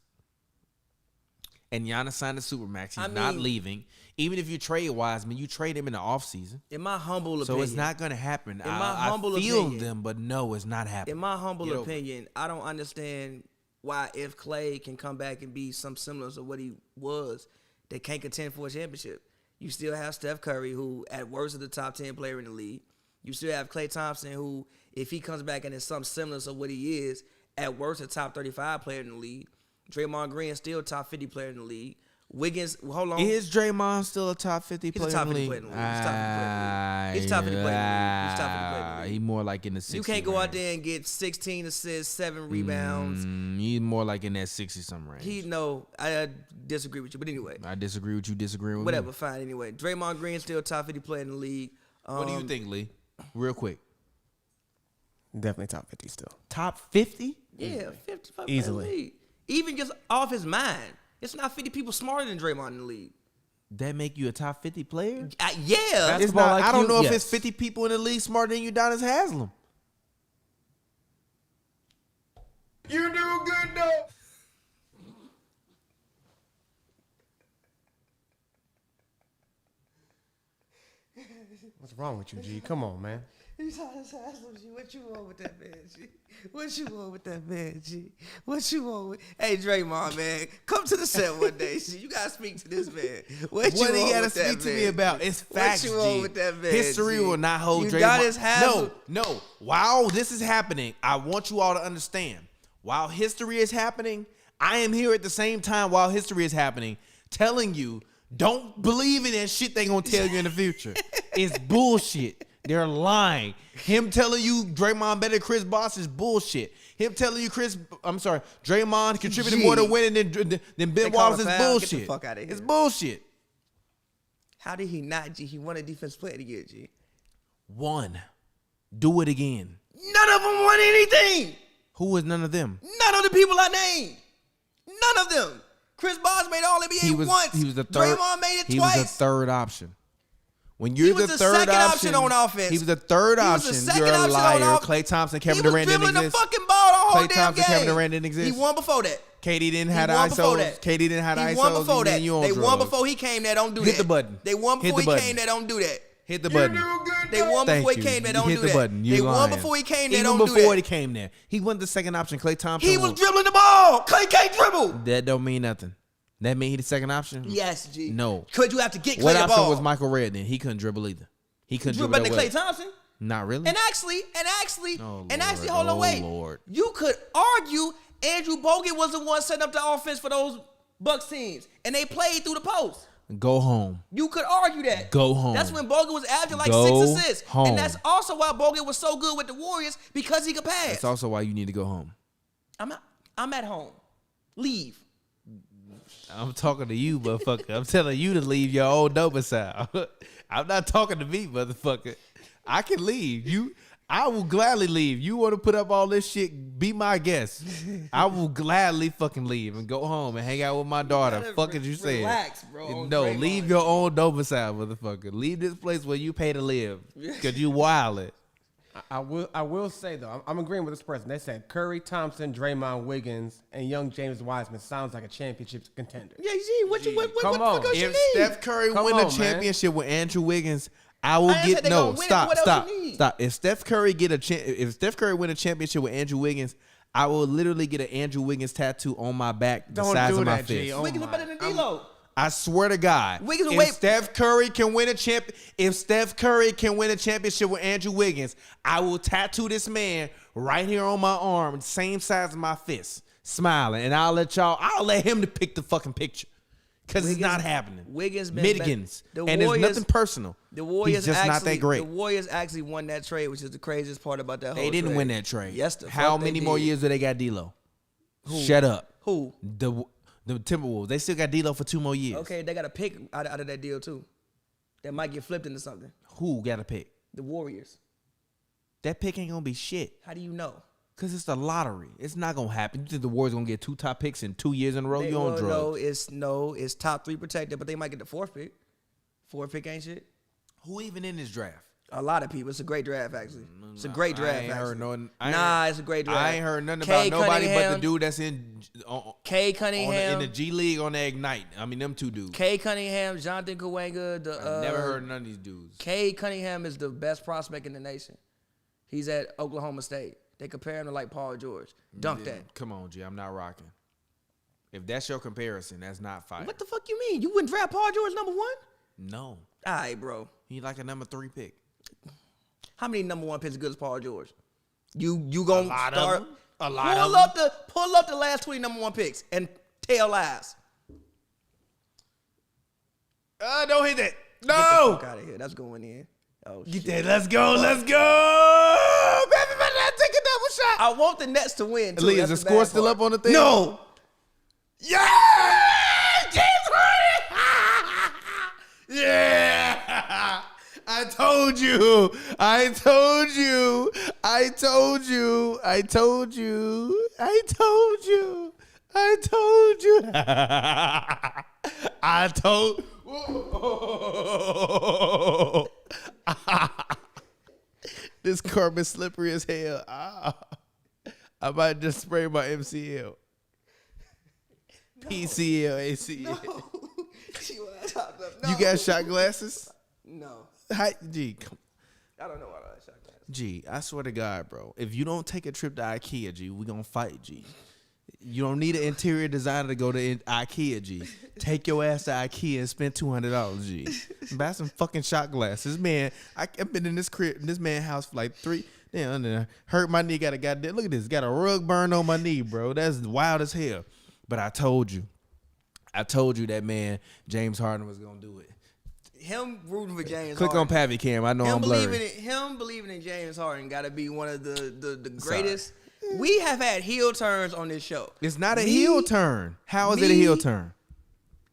And Giannis signed a supermax. He's not leaving. Even if you trade Wiseman, you trade him in the offseason. In my humble opinion. So it's not going to happen. I feel them, but no, it's not happening. In my humble opinion, I don't understand why if Clay can come back and be some semblance of what he was, they can't contend for a championship. You still have Steph Curry, who at worst is the top 10 player in the league. You still have Klay Thompson, who, if he comes back and is some semblance of what he is, at worst a top 35 player in the league. Draymond Green is still a top 50 player in the league. Wiggins, hold on. Is Draymond still a top 50 He's player a top in the 50 league? player in the league. He's a top 50 player in the league. He's top 50 player in the league. He's more like in the 60s. You can't go out there and get 16 assists, 7 rebounds. He's more like in that 60-something range. I disagree with you. But anyway. I disagree with you disagreeing with whatever, me. fine. Anyway, Draymond Green still a top 50 player in the league. What do you think, Lee? Real quick. Definitely top 50 still. Top 50? Yeah, 50 player Easily. in the league. Even just off his mind. It's not 50 people smarter than Draymond in the league. That make you a top 50 player? Yeah. It's not, I don't know if it's 50 people in the league smarter than Udonis Haslem. You do good though. What's wrong with you, G? Come on, man. What you want with that man, G? What you want with that man, G? What you want with... Hey, Draymond, man, come to the set one day, G. You got to speak to this man. What do you got to speak to me about? It's facts, What you want with that man, History G? will not hold You Draymond. got his Haslem. No. While this is happening, I want you all to understand. While history is happening, I am here at the same time while history is happening, telling you, don't believe in that shit they going to tell you in the future. It's bullshit. They're lying. Him telling you Draymond better than Chris Bosh is bullshit. Him telling you Draymond contributed more to winning than Ben Wallace is bullshit. Get the fuck out of here. It's bullshit. How did he not, G? He won a defense player of the year, G. One. Do it again. None of them won anything. Who was none of them? None of the people I named. None of them. Chris Bosh made all NBA once. He was the third. Draymond made it he twice. He was the third option. When you're was the the third second option on offense. He was the third He was option. the second You're a option liar. on Klay Thompson, Kevin he was Durant didn't dribbling exist. the fucking ball the whole Klay damn Thompson, game. Kevin Durant didn't exist. He won before that. KD didn't He have the won before ISOs. that. KD didn't have the ISOs. He won before that. You on They drugs. won before he came there. Don't do that. Hit the button. They won Hit before the he button. came there. Don't do that. Hit the button. They won Thank before he you. came there. You Don't hit do the that. button. They You're won lying. before he came there. Even Don't do before he that. came there. He wasn't the second option. Klay Thompson. He was dribbling the ball. Klay can't dribble. That don't mean nothing. That mean he the second option? Yes, G. No. Could you have to get Klay What the option ball? was Michael Redd then? He couldn't dribble either. He couldn't Drew dribble better that than well. Klay Thompson. Not really. And actually, Oh, hold on, Lord. wait. Oh, Lord. You could argue Andrew Bogut was the one setting up the offense for those Bucks teams, and they played through the post. Go home. You could argue that. Go home. That's when Bogut was averaging like Go 6 assists. home. And that's also why Bogut was so good with the Warriors, because he could pass. That's also why you need to go home. I'm at home. Leave. I'm talking to you, motherfucker. I'm telling you to leave your old domicile. I'm not talking to me, motherfucker. I can leave. I will gladly leave. You want to put up all this shit, be my guest. I will gladly fucking leave and go home and hang out with my daughter. Fuck as you said. Relax, bro. No, leave your own domicile, motherfucker. Leave this place where you pay to live. Because you wildin'. I will say though, I'm agreeing with this person. They said Curry, Thompson, Draymond, Wiggins, and young James Wiseman sounds like a championship contender. Yeah, G, what the Come fuck on. else you If need? Steph Curry Come win on, a man. championship with Andrew Wiggins, I will I ain't get said they no. gonna win it. Stop, What else stop, you need? stop. If Steph Curry win a championship with Andrew Wiggins, I will literally get an Andrew Wiggins tattoo on my back the Don't size do of my that, G. fist. Oh Wiggins is better than D-Lo. I swear to God. Wiggins will if wait- Steph Curry can win a championship with Andrew Wiggins, I will tattoo this man right here on my arm, same size as my fist. smiling, and I'll let him to pick the fucking picture. Because it's not happening. Wiggins been Midigans. The And Warriors, it's nothing personal. The Warriors He's just not that great. The Warriors actually won that trade, which is the craziest part about that whole They didn't trade. win that trade. Yes, the How fuck they many more did. years do they got D'Lo? Shut up. Who? The Timberwolves. They still got D'Lo for 2 more years. Okay, they got a pick out of that deal too. That might get flipped into something. Who got a pick? The Warriors. That pick ain't gonna be shit. How do you know? Cause it's the lottery. It's not gonna happen. You think the Warriors gonna get 2 top picks in 2 years in a row? You on drugs? It's top 3 protected, but they might get the 4th pick. 4th pick ain't shit. Who even in this draft? A lot of people. It's a great draft, actually. It's a great draft. I ain't heard it's a great draft. I ain't heard nothing about nobody but the dude that's in Kay Cunningham in the G League on the Ignite. I mean, them 2 dudes. Kay Cunningham, Jonathan Kuwanga. I never heard none of these dudes. Kay Cunningham is the best prospect in the nation. He's at Oklahoma State. They compare him to like Paul George. Dunk that. Come on, G. I'm not rocking. If that's your comparison, that's not fire. What the fuck you mean? You wouldn't draft Paul George number 1? No. All right, bro. He like a number 3 pick. How many number 1 picks as good as Paul George? You gonna start? A lot of them. Pull up the last 20 number 1 picks and tell lies. Don't hit that. Get the No. fuck out of here. That's going in. Oh Get shit. that. Let's go. Let's go. Baby, take a double shot. I want the Nets to win. Too. Lee, is That's the the score bad still part. up on the thing? No. Yeah! James Harden! Yeah! I told you. I told you. I told you. I told you. I told you. I told you. I told. This carpet slippery as hell. I might just spray my MCL. PCL, ACL. You got shot glasses? No. Hi, G, come. I don't know why I shot glasses. G, I swear to God, bro. If you don't take a trip to IKEA, G, we gonna fight, G. You don't need an interior designer to go to IKEA, G. Take your ass to IKEA and spend $200, G. Buy some fucking shot glasses. Man, I've been in this crib, this man's house for like 3. Damn, hurt my knee. Got a goddamn. Look at this. Got a rug burn on my knee, bro. That's wild as hell. But I told you that man James Harden was gonna do it. Him rooting for James Click Harden. on Pavi Cam. I know I'm blurry. Him believing in James Harden got to be one of the greatest. We have had heel turns on this show. It's not a heel turn. How is it a heel turn?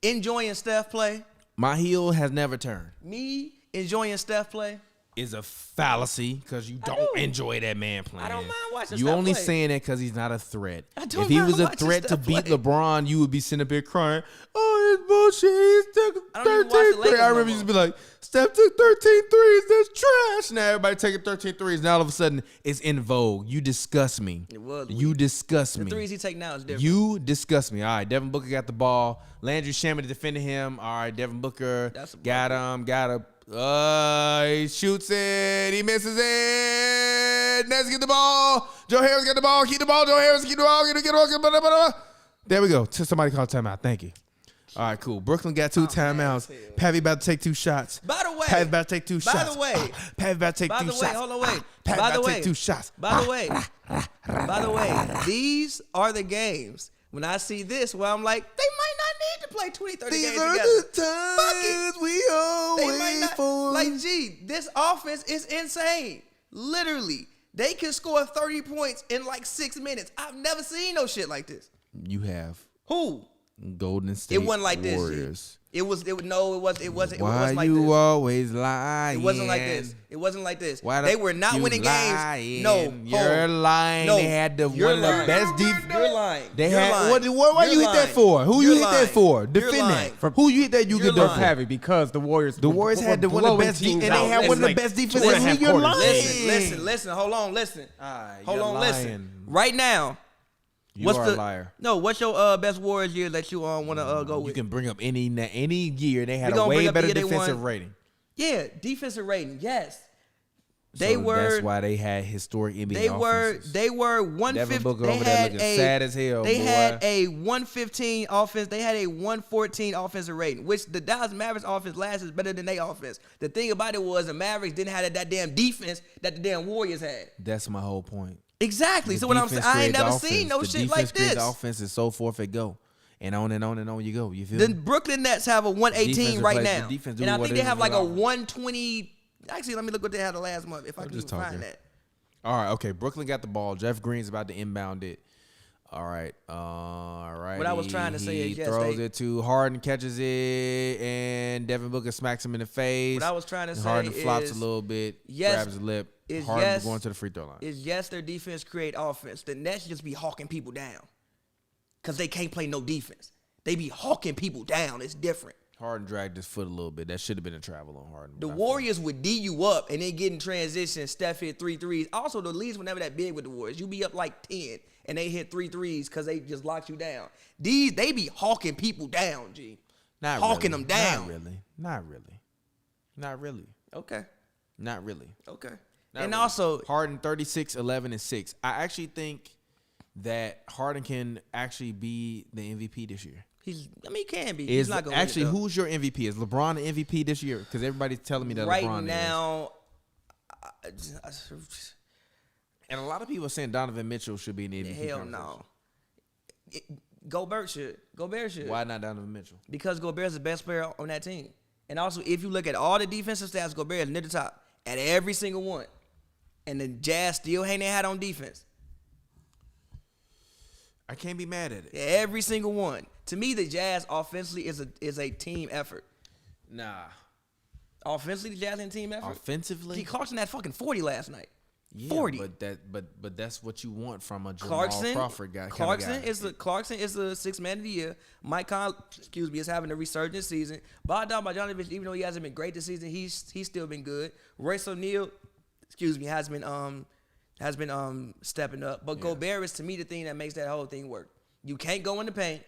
Enjoying Steph play. My heel has never turned. Me enjoying Steph play. Is a fallacy because you don't enjoy that man playing. I don't mind watching You Steph only play. saying that because he's not a threat. I don't If he mind was a watching threat to Steph beat play. LeBron, you would be sitting up here crying, oh, it's bullshit. He took I don't even watch the 13 Lakers threes. I no remember more. you used to be like, Steph took 13 threes. That's trash. Now everybody taking 13 threes. Now all of a sudden it's in vogue. You disgust me. It was You weak. disgust The me. threes he take now is different. You disgust me. All right, Devin Booker got the ball. Landry Shamet defended him. All right, Devin Booker That's a got him. Got him. He shoots it. He misses it. Nets get the ball. Joe Harris got the ball. Keep the ball. Joe Harris keep the ball. Get the ball. There we go. Somebody call timeout. Thank you. All right, cool. Brooklyn got 2 timeouts. Pavi about to take 2 shots. By the way. Pavi about to take 2 shots. By the way. Pavi about to take 2 shots. Hold on, wait. Pavi By about the to way. take 2 shots. By the way, these are the games. When I see this, where I'm like, they might not need to play 20, 30 These games are together. the times we They always might not. for. Like, gee, this offense is insane. Literally, they can score 30 points in like 6 minutes. I've never seen no shit like this. You have Who? Golden State It wasn't like this. G. Warriors. It wasn't Why like you this. always lying? It wasn't like this. It wasn't like this. Why They were not you winning lying? games. No, You're lying. No, They had you're one of the lying. best defense. You're lying. They You're had lying. why you You're hit that lying. for? Who you You're hit that lying. for? You're Defend lying. that. Who you hit that? You You're get lying. the Pavi, because the Warriors. The Warriors had were one of the blowing best teams and they out. had It's one of the like best 2.5 defenses in the league. You're quarters. lying. Listen. Hold on. Listen. Hold you're on. lying. Listen. Right now. You are a liar. No, what's your best Warriors year that you want to go You with? can bring up any year they had We a gonna bring way up the better year they defensive won. rating. Yeah, defensive rating. Yes. So that's why they had historic NBA They offenses. were 150. Devin Booker They over there had looking a sad as hell, They boy. had a 115 offense. They had a 114 offensive rating, which the Dallas Mavericks offense last is better than their offense. The thing about it was the Mavericks didn't have that damn defense that the damn Warriors had. That's my whole point. Exactly. The So what I'm saying, defense I ain't creates never the seen no offense. shit The like defense creates this. the offense, and so forth it go. And on you go. You feel The me? Brooklyn Nets have a 118 Defense right plays- now. the defense do And I what think it they have is like a without- 120. Actually, let me look what they had the last month if I can just even talking. find that. All right, okay. Brooklyn got the ball. Jeff Green's about to inbound it. All right. What I was trying to say he is, yes, throws they- it to Harden, catches it, and Devin Booker smacks him in the face. What I was trying to And say Harden flops is, a little bit, yes, grabs his lip. is Harden yes- going to the free throw line. Is yes, their defense create offense. The Nets just be hawking people down because they can't play no defense. They be hawking people down. It's different. Harden dragged his foot a little bit. That should have been a travel on Harden. The but I Warriors would D you up and then get in transition. Steph hit 3 threes. Also, the leads were never that big with the Warriors. You be up like 10 and they hit 3 threes because they just locked you down. They be hawking people down, G. Not hawking really. them down. Not really. Okay. Not really. Okay. Not and really. also, Harden 36, 11, and 6. I actually think that Harden can actually be the MVP this year. he can be. He's not going to Actually, who's your MVP? Is LeBron the MVP this year? Because everybody's telling me that right LeBron now, is. And a lot of people are saying Donovan Mitchell should be in the MVP. hell conversation. no. Gobert should. Why not Donovan Mitchell? Because Gobert's the best player on that team. And also, if you look at all the defensive stats, Gobert is near the top at every single one. And the Jazz still hang their hat on defense. I can't be mad at it. Every single one. To me, the Jazz offensively is a team effort. Nah. Offensively, the Jazz ain't a team effort. Offensively? Clarkson had fucking 40 last night. Yeah, 40. But that's what you want from a Jamal Clarkson, Crawford guy. Clarkson is the sixth man of the year. Mike Conley, is having a resurgent season. Bogdan Bogdanovic, even though he hasn't been great this season, he's still been good. Royce O'Neal, has been stepping up. But Gobert is to me the thing that makes that whole thing work. You can't go in the paint,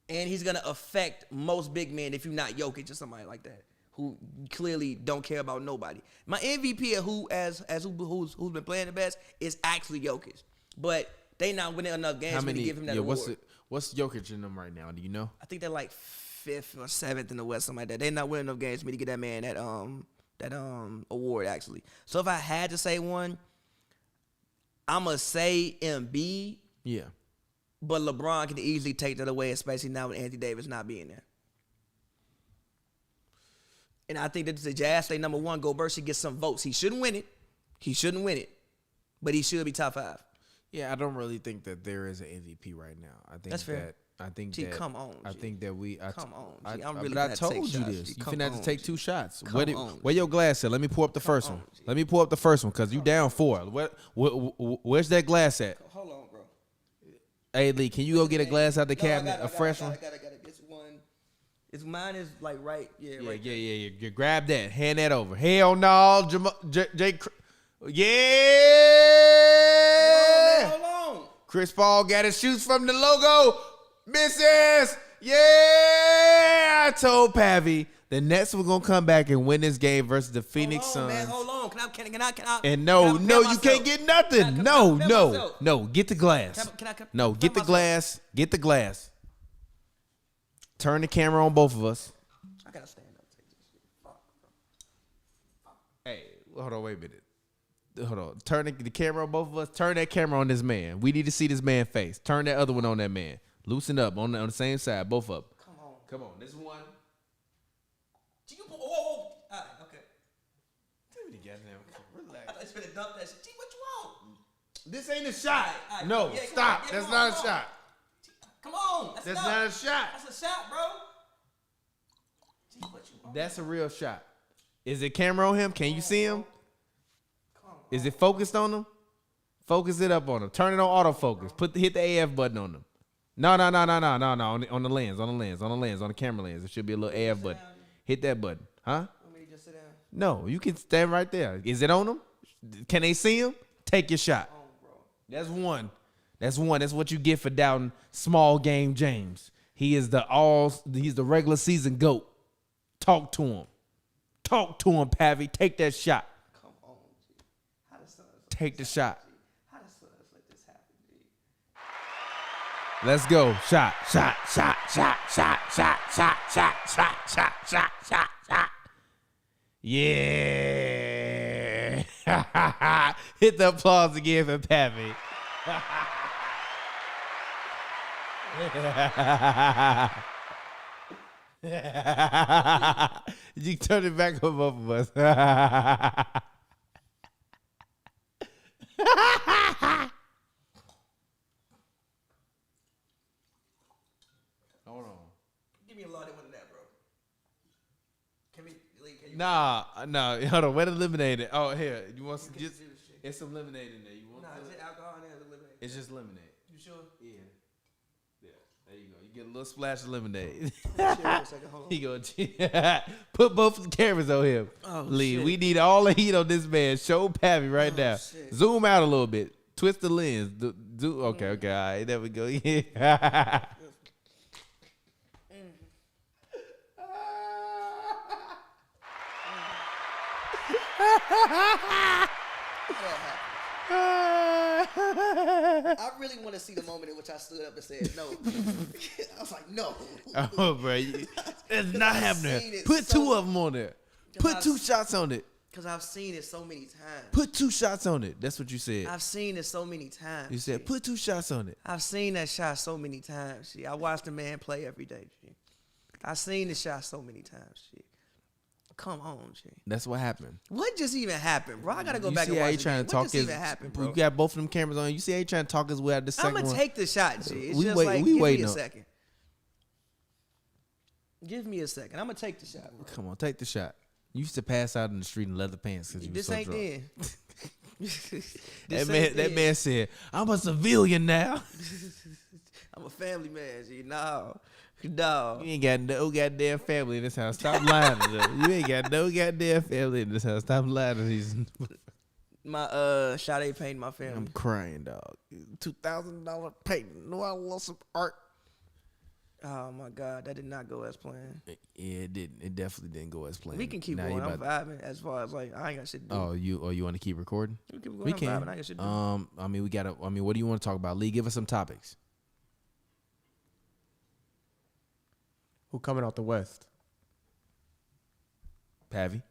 and he's gonna affect most big men if you're not Jokic or somebody like that, who clearly don't care about nobody. My MVP of who's been playing the best is actually Jokic, but they not winning enough games to give him that award. What's Jokic in them right now? Do you know? I think they're like 5th or 7th in the West, something like that. They're not winning enough games for me to get that man that award actually. So if I had to say one, I'ma say Embiid. Yeah. But LeBron can easily take that away, especially now with Anthony Davis not being there. And I think that the Jazz stay number one. Gobert should get some votes. He shouldn't win it. But he should be top 5. Yeah, I don't really think that there is an MVP right now. I think That's fair. G, come on, I G. think that we. Come on, G. I'm but really I finna have to take told you shots, this. G. You Come finna have to on, take G. 2 shots. Come on, Where your glass at? Let me pull up the first one. G. Let me pull up the first one because you down 4. Where's that glass at? Hold on, bro. Hey Lee, can you go get a glass out the cabinet, a fresh one? I got it. This one. Mine is like right. Yeah, right. Yeah. You grab that. Hand that over. Hell no, yeah. Hold on. Chris Paul got his shoots from the logo. Misses. Yeah. I told Pavi the Nets were gonna come back and win this game versus the Phoenix Suns. Man, hold on. Can I? And can I you can't get nothing. Can I compare myself? No. Get the glass. Can I No, get the myself? glass. Get the glass. Turn the camera on both of us. I gotta stand up. Take this shit. Fuck. Hey, hold on, wait a minute. Hold on. Turn the camera on both of us. Turn that camera on this man. We need to see this man's face. Turn that other one on that man. Loosen up on the same side, both of them. Come on. This one. Whoa. All right, okay. Relax. I thought you finna dump that shit. Gee, what you want? This ain't a shot. All right, No, yeah, come stop. on, yeah, That's come not on, a come shot. Come on. That's That's enough. not a shot. That's a shot, bro. Gee, what you want? That's a real shot. Is it camera on him? Can you see him? Is it focused on him? Focus it up on him. Turn it on autofocus. Hit the AF button on him. No. On the lens. On the camera lens. There should be a little AF button. Hit that button. Huh? Want me to just sit down? No, you can stand right there. Is it on him? Can they see him? Take your shot. That's one. That's what you get for doubting small game James. He's the regular season GOAT. Talk to him. Pavi. Take that shot. Come on, G. How the Suns Take the shot. How the Suns let this happen, G? Let's go. Shot. Yeah. Hit the applause again for Pappy. You turn it back on both of us. Hold on. Give me a lot of one of that, bro. Can you Nah, hold on. Where the lemonade at? Oh, here. You want some? Just, it's some lemonade in there. You want? Nah, some? is it alcohol in there? Or lemonade? It's just lemonade. You sure? Yeah. Yeah. There you go. You get a little splash of lemonade. Chill for a second, hold on. He go put both of the cameras on him. Oh, Lee, shit. we need all the heat on this man. Show Pappy right now. Shit. Zoom out a little bit. Twist the lens. Okay. All right. There we go. Yeah. I really want to see the moment in which I stood up and said no. I was like, no. Oh, bro. It's not I've happening. seen it Put so- two of them on there. Put 2 shots on it. Because I've seen it so many times. Put 2 shots on it. That's what you said. I've seen it so many times. You said, G. put 2 shots on it. I've seen that shot so many times. G. I watch the man play every day. G. I've seen the shot so many times. G. Come on, G. That's what happened. What just even happened, bro? I gotta go You back see and how watch he it. trying Again. to talk What just even happened, bro? You got both of them cameras on. You see how he trying to talk his way out the second I'm gonna one. take the shot, G. It's We just wait- like, we give me waiting a on- second. Give me a second. I'm gonna take the shot, bro. Come on, take the shot. You used to pass out in the street in leather pants because you were This so ain't drunk. then. That man said, "I'm a civilian now." I'm a family man, G. No. No. You ain't got no goddamn family in this house. Stop lying to them. You ain't got no goddamn family in this house. Stop lying to these. My Sade painted my family. I'm crying, dog. $2,000 painting. No, I lost some art. Oh my God, that did not go as planned. Yeah, it didn't. It definitely didn't go as planned. We can keep Now going. you I'm about- vibing as far as like I ain't got shit to do. Oh, you want to keep recording? We can keep going. We I'm can. vibing. I ain't got shit to do. I mean, what do you want to talk about? Lee, give us some topics. Who coming out the West? Pavy.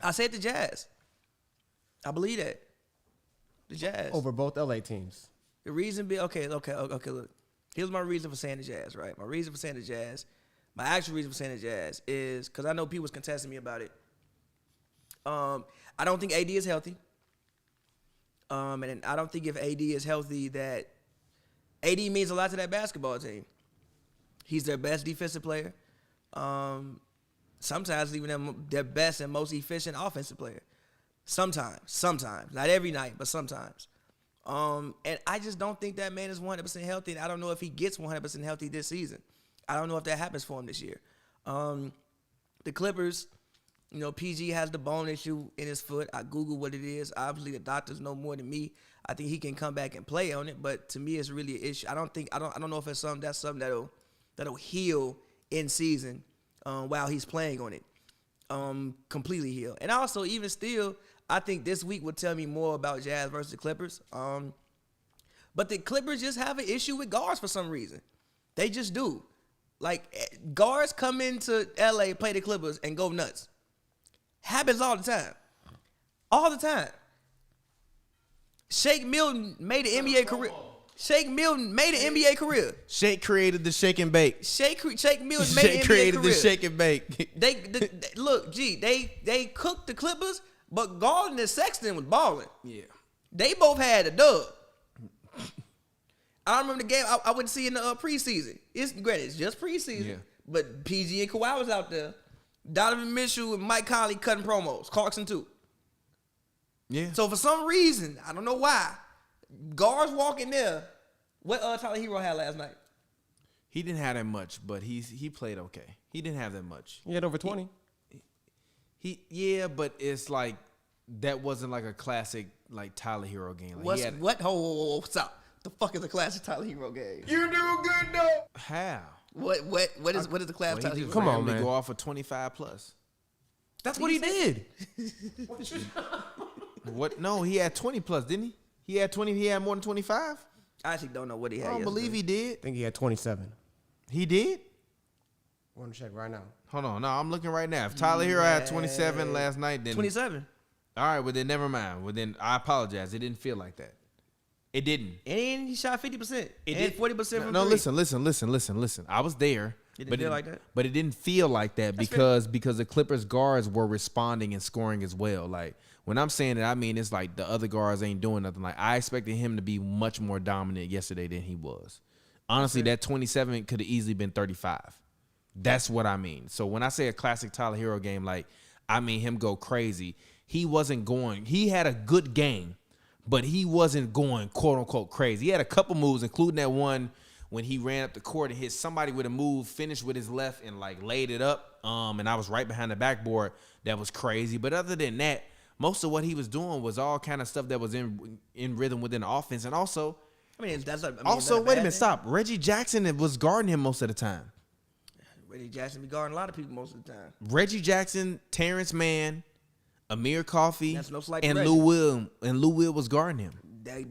I said the Jazz. I believe that. The Jazz. Over both LA teams. The reason be okay. Look, here's my reason for saying the Jazz. Right, my reason for saying the Jazz. My actual reason for saying the Jazz is because I know people was contesting me about it. I don't think AD is healthy. And I don't think if AD is healthy that AD means a lot to that basketball team. He's their best defensive player. Sometimes even their best and most efficient offensive player. Sometimes. Not every night, but sometimes. And I just don't think that man is 100% healthy. And I don't know if he gets 100% healthy this season. I don't know if that happens for him this year. The Clippers, you know, PG has the bone issue in his foot. I Googled what it is. Obviously, the doctors know more than me. I think he can come back and play on it, but to me, it's really an issue. I don't know if it's something that'll heal in season while he's playing on it. Completely heal. And also, even still, I think this week will tell me more about Jazz versus the Clippers. But the Clippers just have an issue with guards for some reason. They just do. Like, guards come into LA, play the Clippers, and go nuts. Happens all the time. All the time. Shake Milton made an NBA career. Shake Milton made an NBA career. Shake created the shake and bake. Shake Milton made an Shake NBA created career. the shake and bake. Look, they cooked the Clippers, but Garden and Sexton was balling. Yeah. They both had a dub. I remember the game I wouldn't see in the preseason. It's just preseason. Yeah. But PG and Kawhi was out there. Donovan Mitchell and Mike Conley cutting promos. Clarkson too. Yeah. So for some reason, I don't know why, guards walking there. What Tyler Hero had last night? He didn't have that much, but he played okay. He didn't have that much. He had over 20. Yeah, but it's like that wasn't like a classic like Tyler Hero game. Like Whoa, stop. The fuck is a classic Tyler Hero game? You do good though. How? What is the classic Tyler Hero? Come on, randomly man. Go off for 25 plus. That's what he did. What? No, he had 20 plus, didn't he? He had 20. He had more than 25. I actually don't know what he had. I don't believe he did. I think he had 27. He did? I want to check right now. Hold on. No, I'm looking right now. If Tyler Hero had 27 last night, then 27. All right, well then never mind. Well then I apologize. It didn't feel like that. It didn't. And he shot 50%. It and did 40% from No, three. listen. I was there. It didn't feel like that? But it didn't feel like that because the Clippers guards were responding and scoring as well. Like when I'm saying it, I mean it's like the other guards ain't doing nothing. Like I expected him to be much more dominant yesterday than he was. Honestly, that 27 could have easily been 35. That's what I mean. So when I say a classic Tyler Hero game, like I mean him go crazy. He wasn't going. He had a good game, but he wasn't going quote unquote crazy. He had a couple moves, including that one when he ran up the court and hit somebody with a move, finished with his left and like laid it up. And I was right behind the backboard. That was crazy. But other than that, most of what he was doing was all kind of stuff that was in rhythm within the offense. And also, Wait a minute, stop. Reggie Jackson was guarding him most of the time. Reggie Jackson be guarding a lot of people most of the time. Reggie Jackson, Terrence Mann, Amir Coffey, That's no slight to and Reggie. Lou Will was guarding him.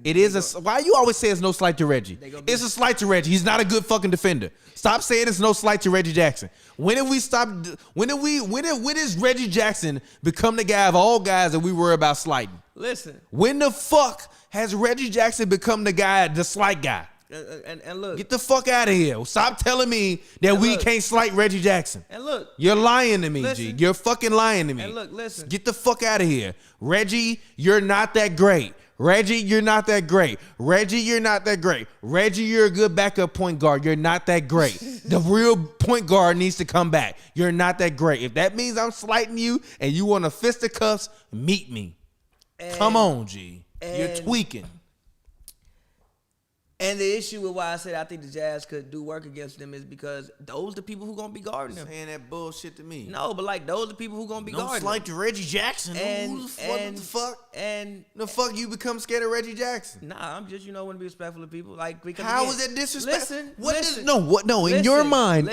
It is Why you always say it's no slight to Reggie? It's a slight to Reggie. He's not a good fucking defender. Stop saying it's no slight to Reggie Jackson. When does Reggie Jackson become the guy of all guys that we worry about slighting? Listen. When the fuck has Reggie Jackson become the guy, the slight guy? And look. Get the fuck out of here. Stop telling me that we can't slight Reggie Jackson. And look. You're lying to me, Listen. G. You're fucking lying to me. And look, listen. Get the fuck out of here. Reggie, you're not that great. Reggie, you're not that great. Reggie, you're not that great. Reggie, you're a good backup point guard. You're not that great. The real point guard needs to come back. You're not that great. If that means I'm slighting you and you want to fisticuffs, meet me. Come on, G. You're tweaking. And the issue with why I said I think the Jazz could do work against them is because those are the people who gonna be guarding them. Saying that bullshit to me. No, but like those are the people who gonna be guarding them. Slight to Reggie Jackson. And, Who the fuck? What the fuck? And the fuck you become scared of Reggie Jackson? Nah, I'm just want to be respectful of people. Like because How again, is that disrespectful? Listen, In your mind,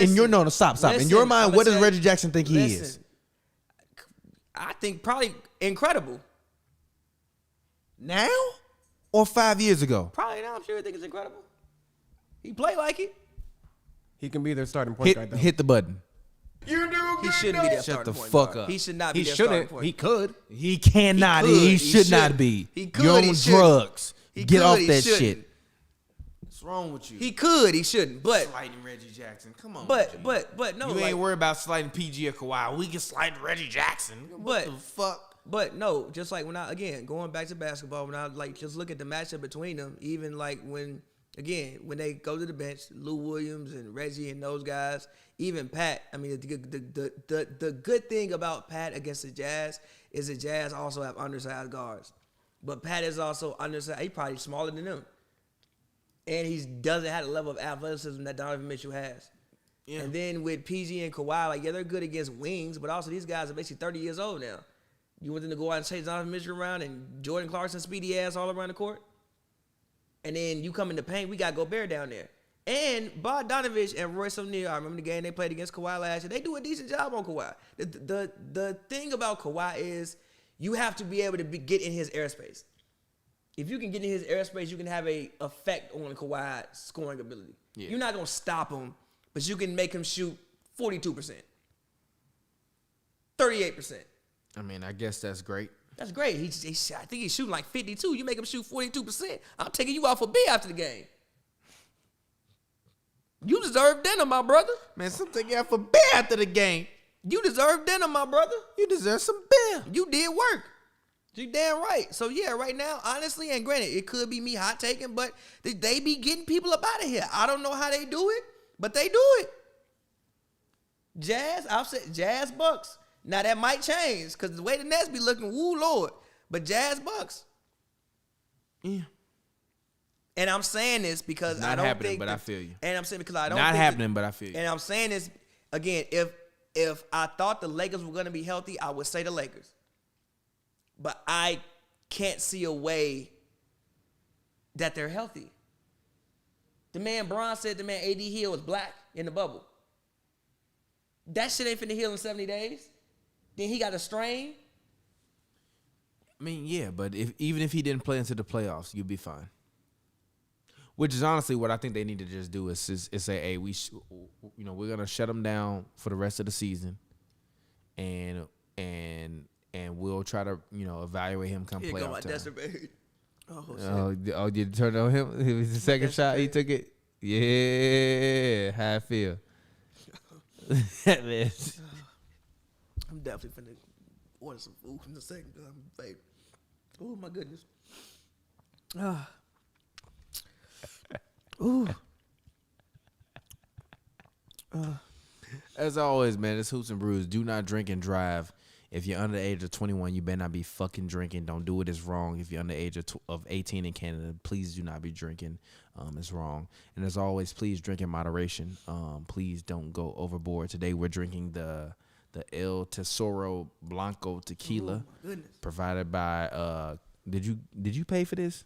stop. In your mind, what does Reggie Jackson think he is? I think probably incredible. Now or 5 years ago? Probably now. I'm sure he think it's incredible. He play like it. He can be their starting point guard, though. Hit the button. You do good. He shouldn't be their Shut starting the point fuck guard. up. He should not be He their starting shouldn't. point. He could. He cannot. He could. He should not shouldn't. be. He could. You're He on shouldn't. drugs. He Get could. off He that shouldn't. shit. What's wrong with you? He could. He shouldn't. But Slighting Reggie Jackson. Come on. but G. but no. You like, ain't worried about slighting PG or Kawhi. We can slide Reggie Jackson. What But- the fuck? But no, just like when going back to basketball, when I just look at the matchup between them, even like when they go to the bench, Lou Williams and Reggie and those guys, even Pat. I mean, the good thing about Pat against the Jazz is the Jazz also have undersized guards, but Pat is also undersized. He's probably smaller than them, and he doesn't have the level of athleticism that Donovan Mitchell has. Yeah. And then with PG and Kawhi, they're good against wings, but also these guys are basically 30 years old now. You want them to go out and chase Donovan Mitchell around and Jordan Clarkson speedy ass all around the court? And then you come in the paint, we got Gobert down there. And Bogdanovich and Royce O'Neal, I remember the game they played against Kawhi last year. They do a decent job on Kawhi. The thing about Kawhi is you have to be able to get in his airspace. If you can get in his airspace, you can have an effect on Kawhi's scoring ability. Yeah. You're not going to stop him, but you can make him shoot 42%, 38%. I mean, I guess that's great. That's great. I think he's shooting like 52. You make him shoot 42%. I'm taking you out for beer after the game. You deserve dinner, my brother. Man, something you out for beer after the game. You deserve dinner, my brother. You deserve some beer. You did work. You damn right. So, yeah, right now, honestly, and granted, it could be me hot taking, but they be getting people up out of here. I don't know how they do it, but they do it. I've said Jazz Bucks. Now, that might change because the way the Nets be looking, woo, Lord. But Jazz Bucks. Yeah. And I'm saying this because not I don't happening, think. but I feel you. And I'm saying because I don't not think happening, but I feel you. And I'm saying this again. If I thought the Lakers were going to be healthy, I would say the Lakers. But I can't see a way that they're healthy. The man Bron said the man AD Hill was black in the bubble. That shit ain't finna heal in 70 days. Then he got a strain. I mean, yeah, but even if he didn't play into the playoffs, you'd be fine. Which is honestly what I think they need to just do is say, hey, we're gonna shut him down for the rest of the season, and we'll try to evaluate him come Here go my playoff time. desert. Oh, shit. Oh, did you turn on him? It was the second shot. He took it. Yeah, how I feel. Man. I'm definitely finna order some food in a second. Like, oh my goodness. Ooh. As always, man, it's Hoops and Brews. Do not drink and drive. If you're under the age of 21, you better not be fucking drinking. Don't do it. It's wrong. If you're under the age of 18 in Canada, please do not be drinking. It's wrong. And as always, please drink in moderation. Please don't go overboard. Today we're drinking the El Tesoro Blanco tequila, provided by. Did you pay for this?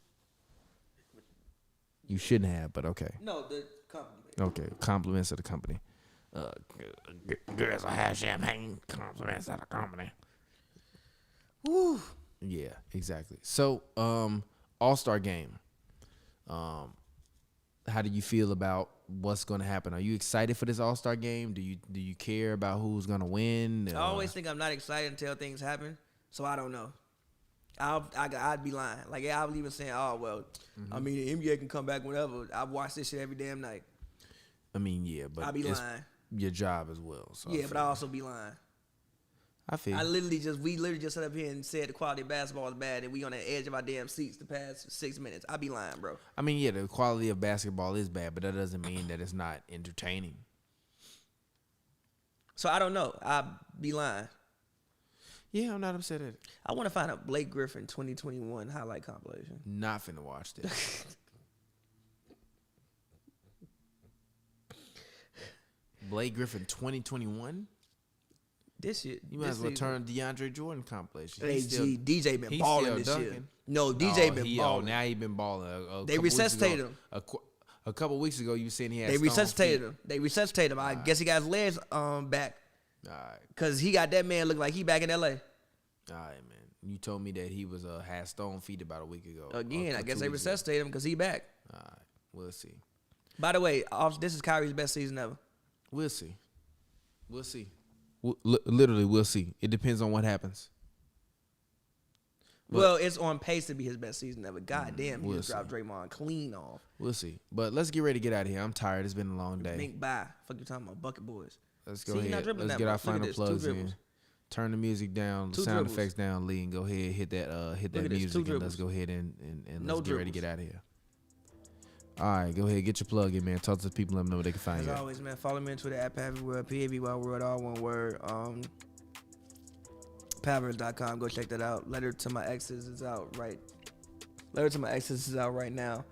You shouldn't have, but okay. No, the company. Okay, compliments of the company. Girls will have champagne. Compliments of the company. Woo. Yeah, exactly. So, All-Star game. How do you feel about what's going to happen? Are you excited for this All-Star game? Do you care about who's going to win? I always think I'm not excited until things happen, so I don't know. I'd be lying. Like, I would even saying, oh, well, I mean, the NBA can come back whenever. I watch this shit every damn night. I mean, yeah, but I'd be it's lying. your job as well. So Yeah, but I also be lying. I feel. We literally just sat up here and said the quality of basketball is bad, and we on the edge of our damn seats the past 6 minutes. I be lying, bro. I mean, yeah, the quality of basketball is bad, but that doesn't mean that it's not entertaining. So I don't know. I be lying. Yeah, I'm not upset at it. I want to find a Blake Griffin 2021 highlight compilation. Not finna watch that. Blake Griffin 2021? This shit. You might as well turn DeAndre Jordan compilation. Hey, DJ been he's balling still this dunking. year. No, DJ been balling. Now he been balling. They resuscitated him. A couple weeks ago, you said he had. They resuscitated him. I guess he got his legs back. All right. Cause he got that man look like he back in LA. All right, man. You told me that he was had stone feet about a week ago. Again, I guess they resuscitated him because he back. All right, we'll see. By the way, this is Kyrie's best season ever. We'll see. Literally, we'll see. It depends on what happens. But, well, it's on pace to be his best season ever. God damn, he we'll just dropped Draymond clean off. We'll see. But let's get ready to get out of here. I'm tired. It's been a long day. Mink, bye. Fuck you talking about, Bucket Boys. Let's go ahead. Let's that get our much. final plugs in. Turn the music down, the sound effects down, Lee, and go ahead hit that music, and let's go ahead and let's get ready to get out of here. All right, go ahead, get your plug in, man. Talk to the people, let them know where they can find you. As always, man, follow me on Twitter at PavyWorld, PAVYWorld, all one word. Pavers.com, go check that out. Letter to my exes is out right. Letter to my exes is out right now.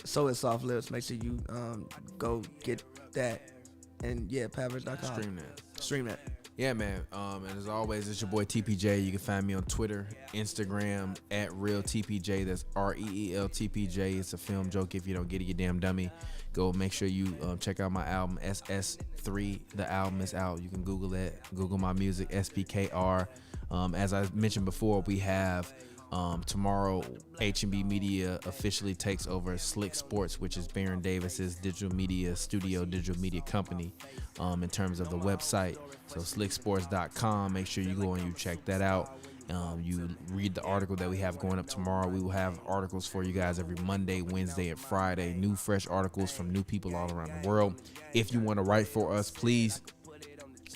So is Soft Lips. Make sure you go get that. And yeah, Pavers.com. Stream that. Yeah, man. And as always, it's your boy TPJ. You can find me on Twitter, Instagram at RealTPJ. That's REELTPJ. It's a film joke. If you don't get it, you damn dummy. Go make sure you check out my album SS3. The album is out. You can Google that. Google my music, SPKR. As I mentioned before, we have tomorrow HNB Media officially takes over Slick Sports, which is Baron Davis's digital media studio, digital media company, in terms of the website. So slicksports.com. Make sure you go and you check that out. You read the article that we have going up tomorrow. We will have articles for you guys every Monday, Wednesday, and Friday. New, fresh articles from new people all around the world. If you want to write for us, please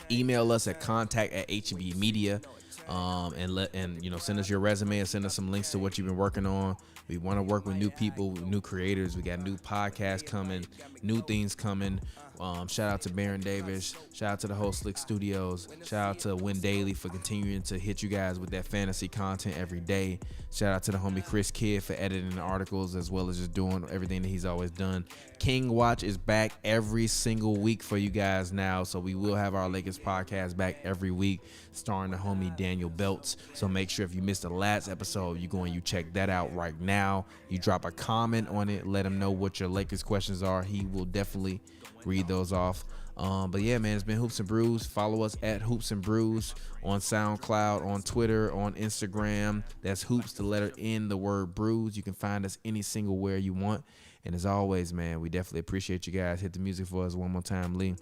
email us at contact@HNB Media. And send us your resume and send us some links to what you've been working on. We want to work with new people, new creators. We got new podcasts coming, new things coming. Shout out to Baron Davis. Shout out to the whole Slick Studios. Shout out to Win Daily for continuing to hit you guys with that fantasy content every day. Shout out to the homie Chris Kidd for editing the articles as well as just doing everything that he's always done. King Watch is back every single week for you guys now. So we will have our Lakers podcast back every week starring the homie Daniel Belts. So make sure if you missed the last episode, you go and you check that out right now. You drop a comment on it. Let him know what your Lakers questions are. He will definitely read those off. But yeah, man, it's been Hoops and Brews. Follow us at Hoops and Brews on SoundCloud, on Twitter, on Instagram. That's Hoops, the letter N, the word Brews. You can find us any single where you want. And as always, man, we definitely appreciate you guys. Hit the music for us one more time, Lee.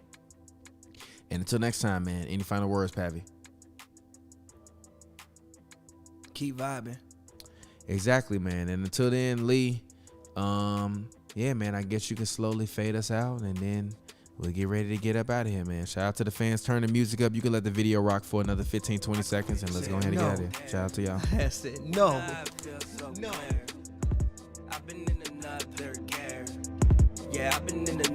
And until next time, man, any final words, Pappy? Keep vibing. Exactly, man. And until then, Lee, yeah, man, I guess you can slowly fade us out, and then we'll get ready to get up out of here, man. Shout out to the fans. Turn the music up. You can let the video rock for another 15, 20 seconds, and let's go ahead and get out of here. Shout out to y'all. I said no. I feel so clear. I've been in another gear. Yeah, I've been in